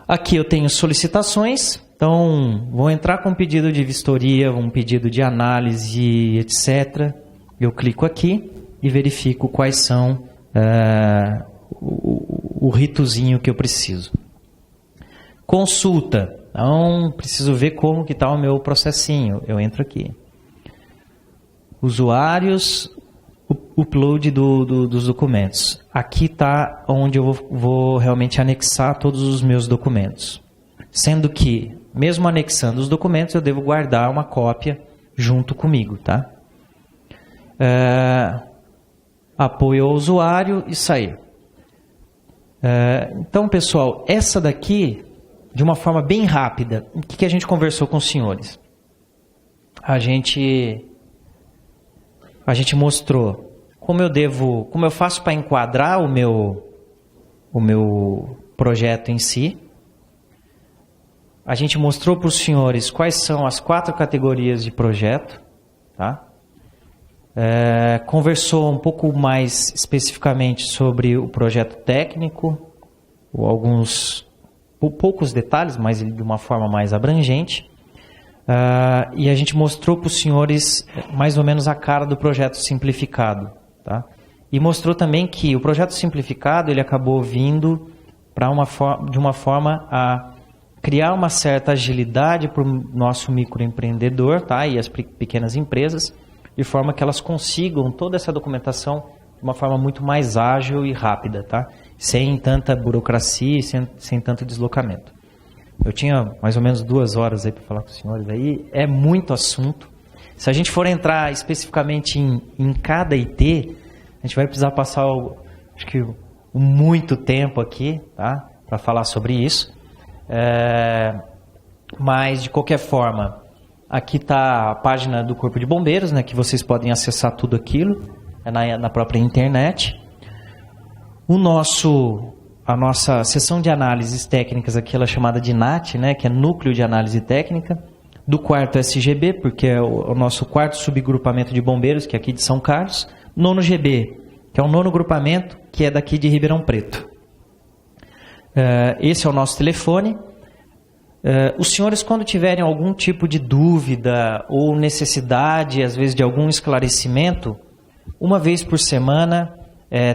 Aqui eu tenho solicitações, então vou entrar com um pedido de vistoria, um pedido de análise, etc. Eu clico aqui e verifico quais são o ritozinho que eu preciso. Consulta, então preciso ver como que está o meu processinho, eu entro aqui. Usuários, upload dos documentos. Aqui está onde eu vou realmente anexar todos os meus documentos. Sendo que, mesmo anexando os documentos, eu devo guardar uma cópia junto comigo, tá? Apoio ao usuário e sair. Então, pessoal, essa daqui, de uma forma bem rápida, o que a gente conversou com os senhores? A gente mostrou como eu faço para enquadrar o meu projeto em si. A gente mostrou para os senhores quais são as 4 categorias de projeto, tá? Conversou um pouco mais especificamente sobre o projeto técnico, poucos detalhes, mas de uma forma mais abrangente. E a gente mostrou para os senhores mais ou menos a cara do projeto simplificado. Tá? E mostrou também que o projeto simplificado ele acabou vindo de uma forma a criar uma certa agilidade para o nosso microempreendedor, tá? E as pequenas empresas, de forma que elas consigam toda essa documentação de uma forma muito mais ágil e rápida, tá? Sem tanta burocracia e sem tanto deslocamento. Eu tinha mais ou menos 2 horas aí para falar com os senhores, aí é muito assunto. Se a gente for entrar especificamente em cada IT, a gente vai precisar passar, acho que, muito tempo aqui, tá? Para falar sobre isso. Mas, de qualquer forma, aqui está a página do Corpo de Bombeiros, né? Que vocês podem acessar tudo aquilo na própria internet. A nossa seção de análises técnicas aqui, ela é chamada de NAT, né? Que é Núcleo de Análise Técnica. Do 4º SGB, porque é o nosso 4º subgrupamento de bombeiros, que é aqui de São Carlos. 9º GB, que é o 9º grupamento, que é daqui de Ribeirão Preto. Esse é o nosso telefone. Os senhores, quando tiverem algum tipo de dúvida ou necessidade, às vezes, de algum esclarecimento, uma vez por semana,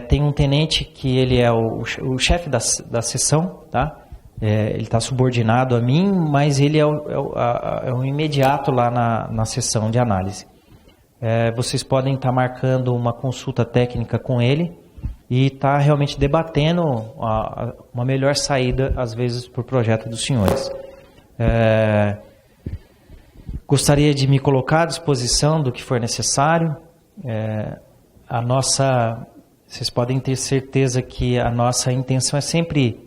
tem um tenente que ele é o chefe da seção, tá? Ele está subordinado a mim, mas ele é o imediato lá na sessão de análise. Vocês podem estar marcando uma consulta técnica com ele e estar realmente debatendo uma melhor saída, às vezes, para o projeto dos senhores. Gostaria de me colocar à disposição do que for necessário. Vocês podem ter certeza que a nossa intenção é sempre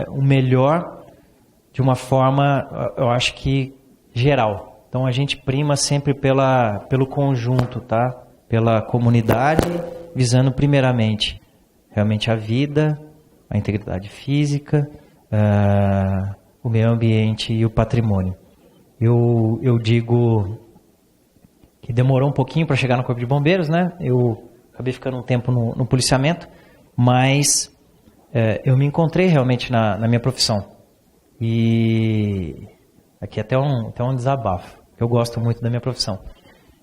o melhor de uma forma, eu acho que geral. Então a gente prima sempre pelo conjunto, tá? Pela comunidade, visando primeiramente realmente a vida, a integridade física, o meio ambiente e o patrimônio. Eu digo que demorou um pouquinho para chegar no Corpo de Bombeiros, né? Eu acabei ficando um tempo no policiamento, mas eu me encontrei realmente na minha profissão. E aqui até um desabafo. Eu gosto muito da minha profissão.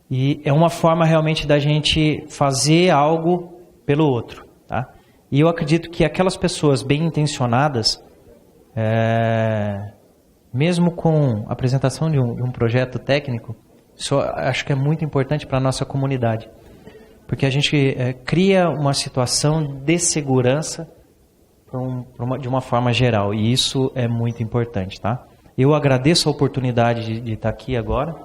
E é uma forma realmente da gente fazer algo pelo outro, tá? E eu acredito que aquelas pessoas bem intencionadas, mesmo com a apresentação de um projeto técnico, isso acho que é muito importante para a nossa comunidade. porque a gente cria uma situação de segurança de uma forma geral, e isso é muito importante, tá? Eu agradeço a oportunidade de estar aqui agora.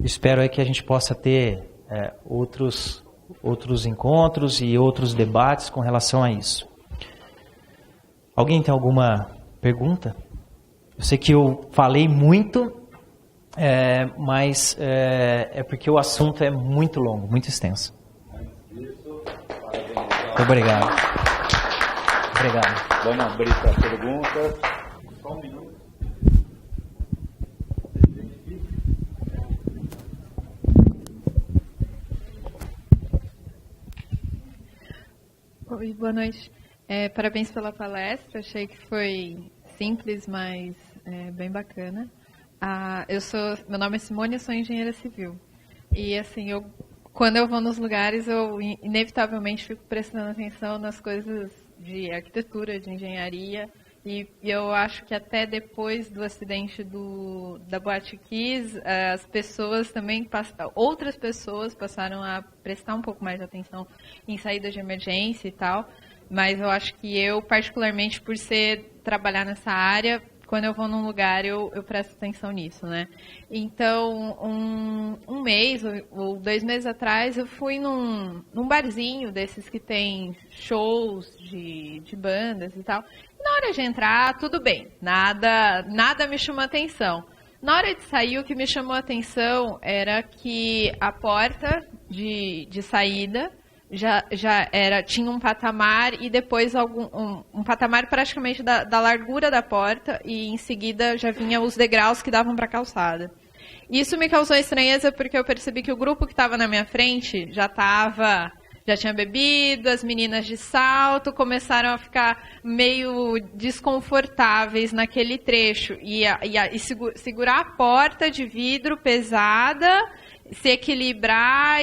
Espero que a gente possa ter outros encontros e outros debates com relação a isso. Alguém tem alguma pergunta? Eu sei que eu falei muito, mas é porque o assunto é muito longo, muito extenso. Obrigado. Obrigado. Vamos abrir para perguntas. Só um minuto. Oi, boa noite. Parabéns pela palestra. Achei que foi simples, mas bem bacana. Meu nome é Simone, eu sou engenheira civil. E assim, quando eu vou nos lugares, eu inevitavelmente fico prestando atenção nas coisas de arquitetura, de engenharia. E eu acho que até depois do acidente da Boate Kiss, as pessoas também, outras pessoas passaram a prestar um pouco mais de atenção em saídas de emergência e tal. Mas eu acho que eu, particularmente, por trabalhar nessa área, quando eu vou num lugar, eu presto atenção nisso, né? Então, um mês ou 2 meses atrás, eu fui num barzinho desses que tem shows de bandas e tal. Na hora de entrar, tudo bem, nada me chamou atenção. Na hora de sair, o que me chamou a atenção era que a porta de saída tinha um patamar e depois um patamar praticamente da largura da porta e em seguida já vinha os degraus que davam para a calçada. Isso me causou estranheza porque eu percebi que o grupo que estava na minha frente já tinha bebido, as meninas de salto começaram a ficar meio desconfortáveis naquele trecho e segurar a porta de vidro pesada, se equilibrar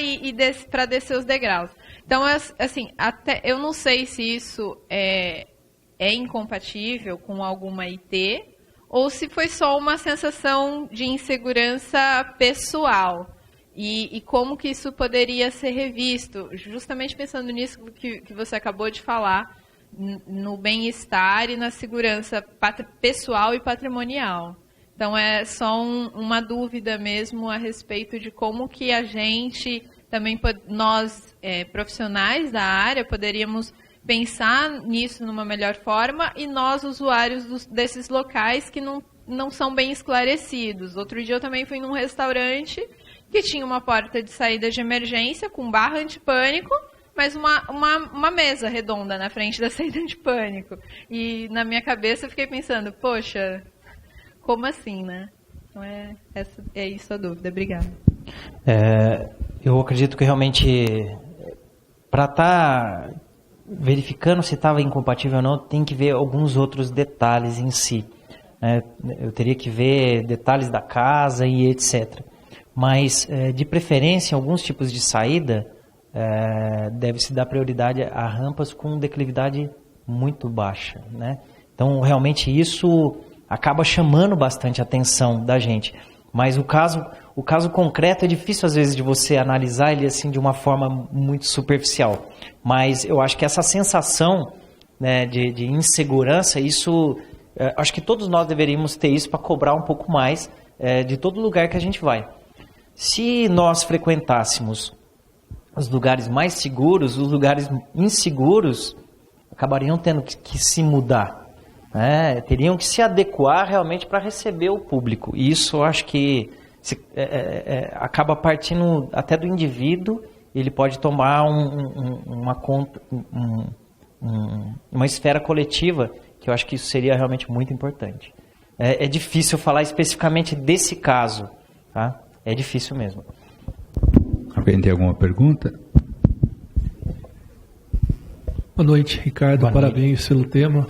para descer os degraus. Então, assim, eu não sei se isso é incompatível com alguma IT ou se foi só uma sensação de insegurança pessoal e como que isso poderia ser revisto, justamente pensando nisso que você acabou de falar, no bem-estar e na segurança pessoal e patrimonial. Então, é só uma dúvida mesmo a respeito de como que a gente, também nós profissionais da área, poderíamos pensar nisso numa melhor forma e nós, usuários desses locais que não são bem esclarecidos. Outro dia eu também fui num restaurante que tinha uma porta de saída de emergência com barra antipânico, mas uma mesa redonda na frente da saída antipânico. E na minha cabeça eu fiquei pensando, poxa, como assim, né? Então é isso a dúvida. Obrigada. Eu acredito que realmente, para estar verificando se estava incompatível ou não, tem que ver alguns outros detalhes em si. Eu teria que ver detalhes da casa e etc. Mas, de preferência, em alguns tipos de saída, deve-se dar prioridade a rampas com declividade muito baixa, né? Então, realmente, isso acaba chamando bastante a atenção da gente. Mas o caso concreto é difícil, às vezes, de você analisar ele assim de uma forma muito superficial. Mas eu acho que essa sensação, né, de insegurança, isso, acho que todos nós deveríamos ter isso para cobrar um pouco mais de todo lugar que a gente vai. Se nós frequentássemos os lugares mais seguros, os lugares inseguros acabariam tendo que se mudar. Teriam que se adequar realmente para receber o público. E isso eu acho que acaba partindo até do indivíduo, ele pode tomar uma esfera coletiva, que eu acho que isso seria realmente muito importante. É difícil falar especificamente desse caso, tá? É difícil mesmo. Alguém tem alguma pergunta? Boa noite, Ricardo. Boa Parabéns noite. Pelo tema.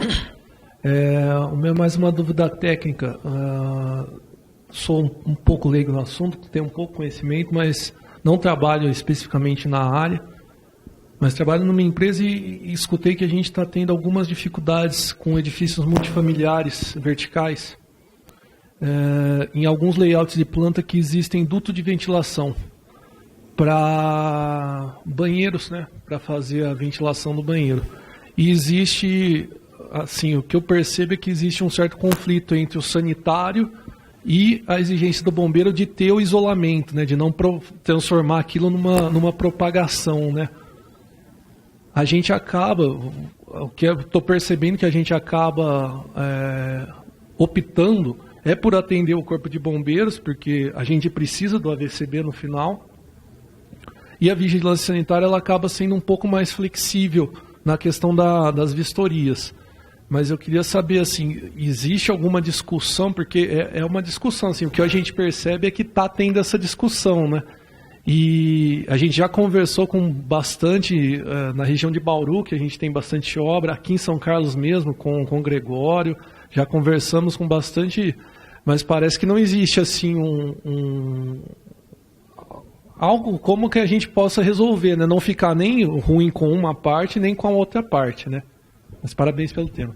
Mais uma dúvida técnica. Sou um pouco leigo no assunto, tenho um pouco conhecimento, mas não trabalho especificamente na área. Mas trabalho numa empresa e escutei que a gente está tendo algumas dificuldades com edifícios multifamiliares verticais. Em alguns layouts de planta que existem duto de ventilação. para banheiros, né? Para fazer a ventilação do banheiro. E existe, assim, o que eu percebo é que existe um certo conflito entre o sanitário e a exigência do bombeiro de ter o isolamento, né? De não transformar aquilo numa propagação, né? A gente acaba, o que eu estou percebendo que a gente acaba optando é por atender o corpo de bombeiros, porque a gente precisa do AVCB no final, e a vigilância sanitária ela acaba sendo um pouco mais flexível na questão das vistorias. Mas eu queria saber, assim, existe alguma discussão, porque é uma discussão, assim, o que a gente percebe é que está tendo essa discussão, né? E a gente já conversou com bastante, na região de Bauru, que a gente tem bastante obra, aqui em São Carlos mesmo, com o Gregório, já conversamos com bastante, mas parece que não existe assim algo como que a gente possa resolver, né? Não ficar nem ruim com uma parte, nem com a outra parte, né? Mas parabéns pelo tema.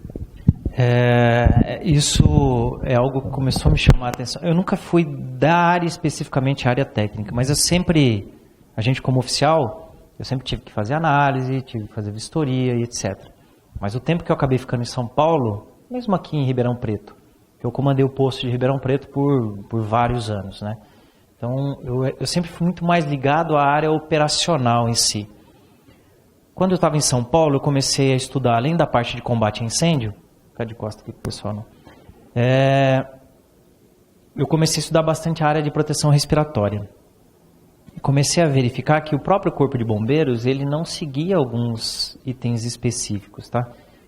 Isso é algo que começou a me chamar a atenção. Eu nunca fui da área, especificamente área técnica, mas a gente como oficial, eu sempre tive que fazer análise, tive que fazer vistoria e etc. Mas o tempo que eu acabei ficando em São Paulo, mesmo aqui em Ribeirão Preto, eu comandei o posto de Ribeirão Preto por vários anos, né? Então, eu sempre fui muito mais ligado à área operacional em si. Quando eu estava em São Paulo, eu comecei a estudar, além da parte de combate a incêndio, ficar de costa aqui, pessoal, não. Eu comecei a estudar bastante a área de proteção respiratória. Comecei a verificar que o próprio Corpo de Bombeiros, ele não seguia alguns itens específicos, tá?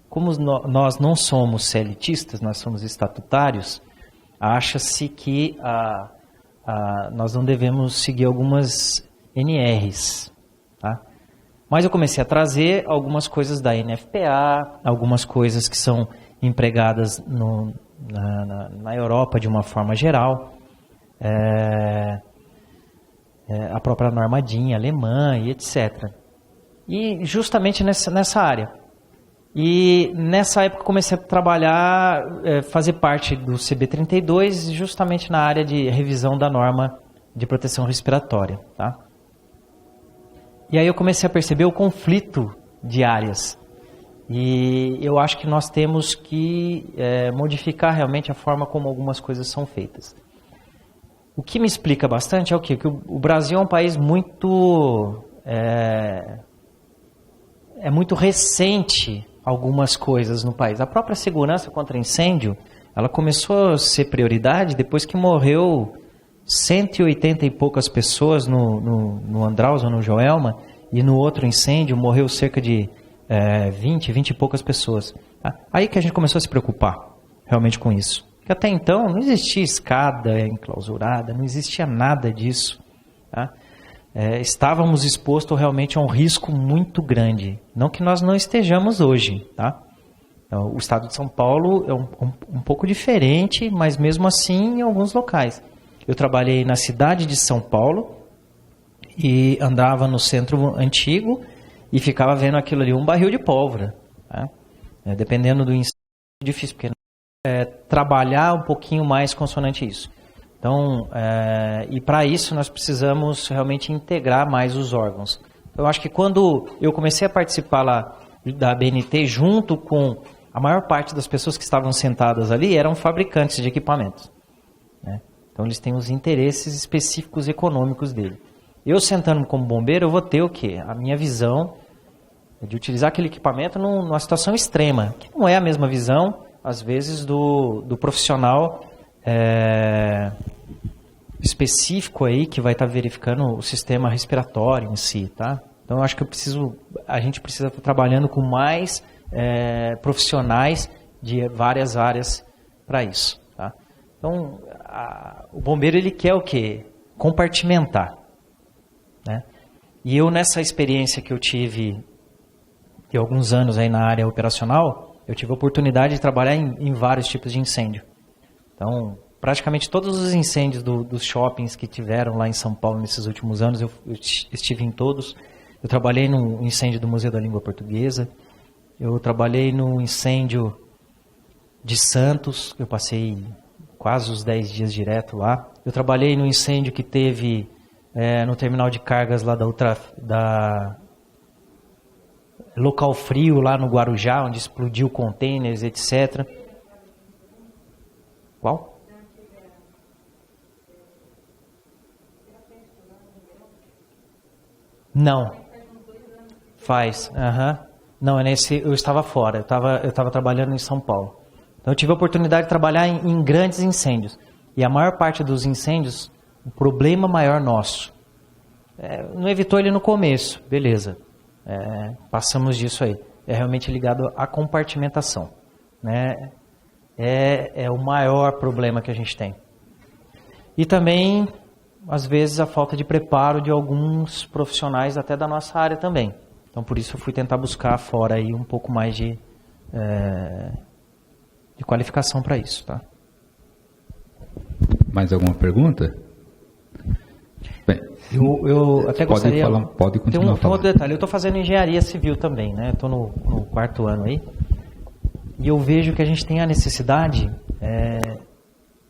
Como nós não somos CLTistas, nós somos estatutários, acha-se que nós não devemos seguir algumas NRs, tá? Mas eu comecei a trazer algumas coisas da NFPA, algumas coisas que são empregadas na Europa de uma forma geral, a própria norma DIN alemã e etc. E justamente nessa área. E nessa época comecei a trabalhar, fazer parte do CB32, justamente na área de revisão da norma de proteção respiratória, tá? E aí eu comecei a perceber o conflito de áreas. E eu acho que nós temos que modificar realmente a forma como algumas coisas são feitas. O que me explica bastante é o quê? Que o Brasil é um país muito recente algumas coisas no país. A própria segurança contra incêndio, ela começou a ser prioridade depois que morreu 180 e poucas pessoas no Andraus ou no Joelma, e no outro incêndio morreu cerca de 20 e poucas pessoas. Tá? Aí que a gente começou a se preocupar realmente com isso. Porque até então não existia escada enclausurada, não existia nada disso. Tá? Estávamos expostos realmente a um risco muito grande. Não que nós não estejamos hoje. Tá? Então, o estado de São Paulo é um pouco diferente, mas mesmo assim em alguns locais. Eu trabalhei na cidade de São Paulo e andava no centro antigo e ficava vendo aquilo ali, um barril de pólvora. Tá? Dependendo do incêndio, é difícil, porque trabalhar um pouquinho mais consonante isso. Então, e para isso nós precisamos realmente integrar mais os órgãos. Eu acho que quando eu comecei a participar lá da ABNT, junto com a maior parte das pessoas que estavam sentadas ali, eram fabricantes de equipamentos. Né? Então, eles têm os interesses específicos econômicos dele. Eu, sentando como bombeiro, eu vou ter o quê? A minha visão de utilizar aquele equipamento numa situação extrema, que não é a mesma visão, às vezes, do profissional específico aí que vai estar verificando o sistema respiratório em si, tá? Então, eu acho que a gente precisa estar trabalhando com mais profissionais de várias áreas para isso, tá? Então, o bombeiro, ele quer o quê? Compartimentar, né? E eu, nessa experiência que eu tive de alguns anos aí na área operacional, eu tive a oportunidade de trabalhar em vários tipos de incêndio. Então, praticamente todos os incêndios dos shoppings que tiveram lá em São Paulo nesses últimos anos, eu estive em todos. Eu trabalhei no incêndio do Museu da Língua Portuguesa, eu trabalhei no incêndio de Santos, eu passei quase os 10 dias direto lá. Eu trabalhei no incêndio que teve no terminal de cargas lá da Local Frio, lá no Guarujá, onde explodiu containers, etc. Qual? Não. Faz. Não, eu estava fora. Eu estava trabalhando em São Paulo. Então eu tive a oportunidade de trabalhar em grandes incêndios. E a maior parte dos incêndios, o problema maior nosso, não evitou ele no começo, beleza. Passamos disso aí. É realmente ligado à compartimentação, né? É o maior problema que a gente tem. E também, às vezes, a falta de preparo de alguns profissionais até da nossa área também. Então, por isso eu fui tentar buscar fora aí um pouco mais de qualificação para isso, tá? Mais alguma pergunta? Bem, eu até gostaria... Pode continuar falando. Tem um outro detalhe. Eu estou fazendo engenharia civil também, né? Estou no 4º ano aí. E eu vejo que a gente tem a necessidade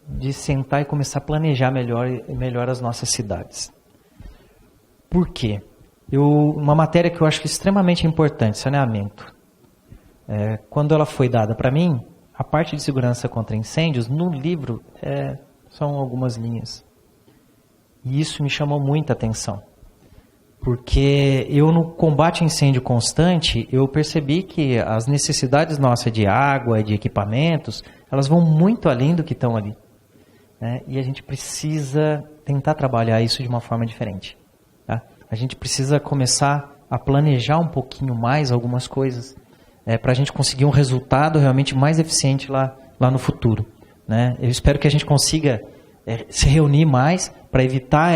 de sentar e começar a planejar melhor as nossas cidades. Por quê? Uma matéria que eu acho que é extremamente importante, saneamento. Quando ela foi dada para mim, a parte de segurança contra incêndios, no livro, são algumas linhas. E isso me chamou muita atenção. Porque eu, no combate a incêndio constante, eu percebi que as necessidades nossas de água e de equipamentos, elas vão muito além do que estão ali. Né? E a gente precisa tentar trabalhar isso de uma forma diferente. Tá? A gente precisa começar a planejar um pouquinho mais algumas coisas, para a gente conseguir um resultado realmente mais eficiente lá no futuro. Né? Eu espero que a gente consiga se reunir mais para evitar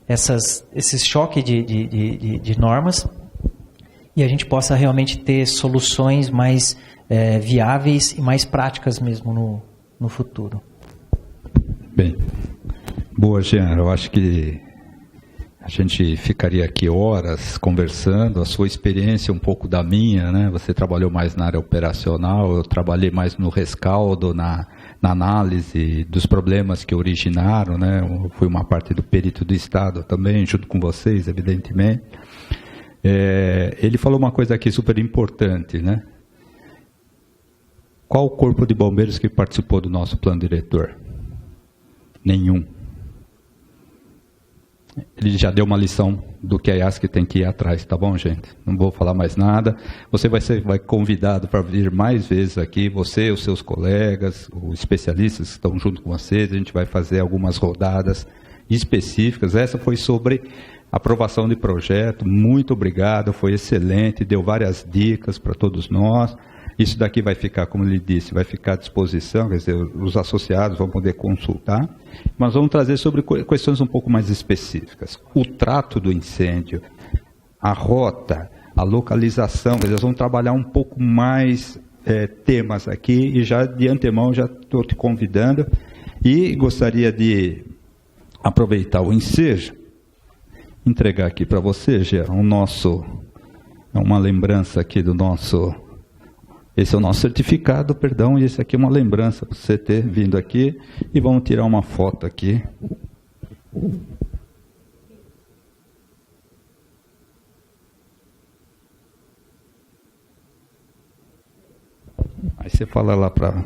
esse choque de normas e a gente possa realmente ter soluções mais viáveis e mais práticas mesmo no futuro. Bem, boa, Jean. Eu acho que a gente ficaria aqui horas conversando, a sua experiência um pouco da minha, né? Você trabalhou mais na área operacional, eu trabalhei mais no rescaldo, na análise dos problemas que originaram, né? Eu fui uma parte do perito do Estado também, junto com vocês, evidentemente. Ele falou uma coisa aqui super importante, né? Qual o corpo de bombeiros que participou do nosso plano diretor? Nenhum. Ele já deu uma lição do que a IASC tem que ir atrás, tá bom, gente? Não vou falar mais nada. Você vai ser convidado para vir mais vezes aqui, você, os seus colegas, os especialistas que estão junto com vocês. A gente vai fazer algumas rodadas específicas. Essa foi sobre aprovação de projeto. Muito obrigado, foi excelente, deu várias dicas para todos nós. Isso daqui vai ficar, como ele disse, vai ficar à disposição, quer dizer, os associados vão poder consultar, mas vamos trazer sobre questões um pouco mais específicas. O trato do incêndio, a rota, a localização, quer dizer, vamos trabalhar um pouco mais temas aqui, e já de antemão já estou te convidando, e gostaria de aproveitar o ensejo, entregar aqui para você, Jean, uma lembrança aqui do nosso... Esse é o nosso certificado, perdão, e esse aqui é uma lembrança para você ter vindo aqui. E vamos tirar uma foto aqui. Aí você fala lá para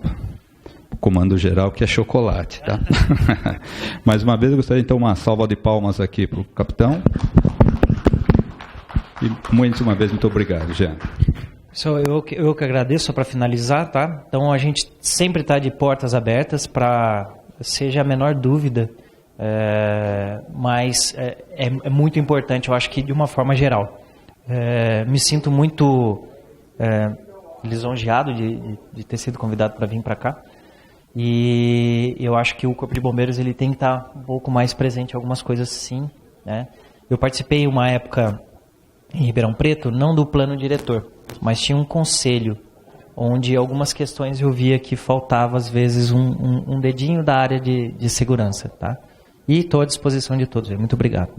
o comando geral que é chocolate, tá? Mais uma vez eu gostaria então uma salva de palmas aqui para o capitão. E mais uma vez, muito obrigado, Jean. Eu que agradeço, só para finalizar, tá? Então a gente sempre está de portas abertas para, seja a menor dúvida, mas é muito importante, eu acho que de uma forma geral. Me sinto muito lisonjeado de ter sido convidado para vir para cá, e eu acho que o Corpo de Bombeiros ele tem que estar um pouco mais presente em algumas coisas, sim, né? Eu participei uma época em Ribeirão Preto, não do plano diretor, mas tinha um conselho, onde algumas questões eu via que faltava, às vezes, um dedinho da área de segurança, tá? E estou à disposição de todos. Muito obrigado.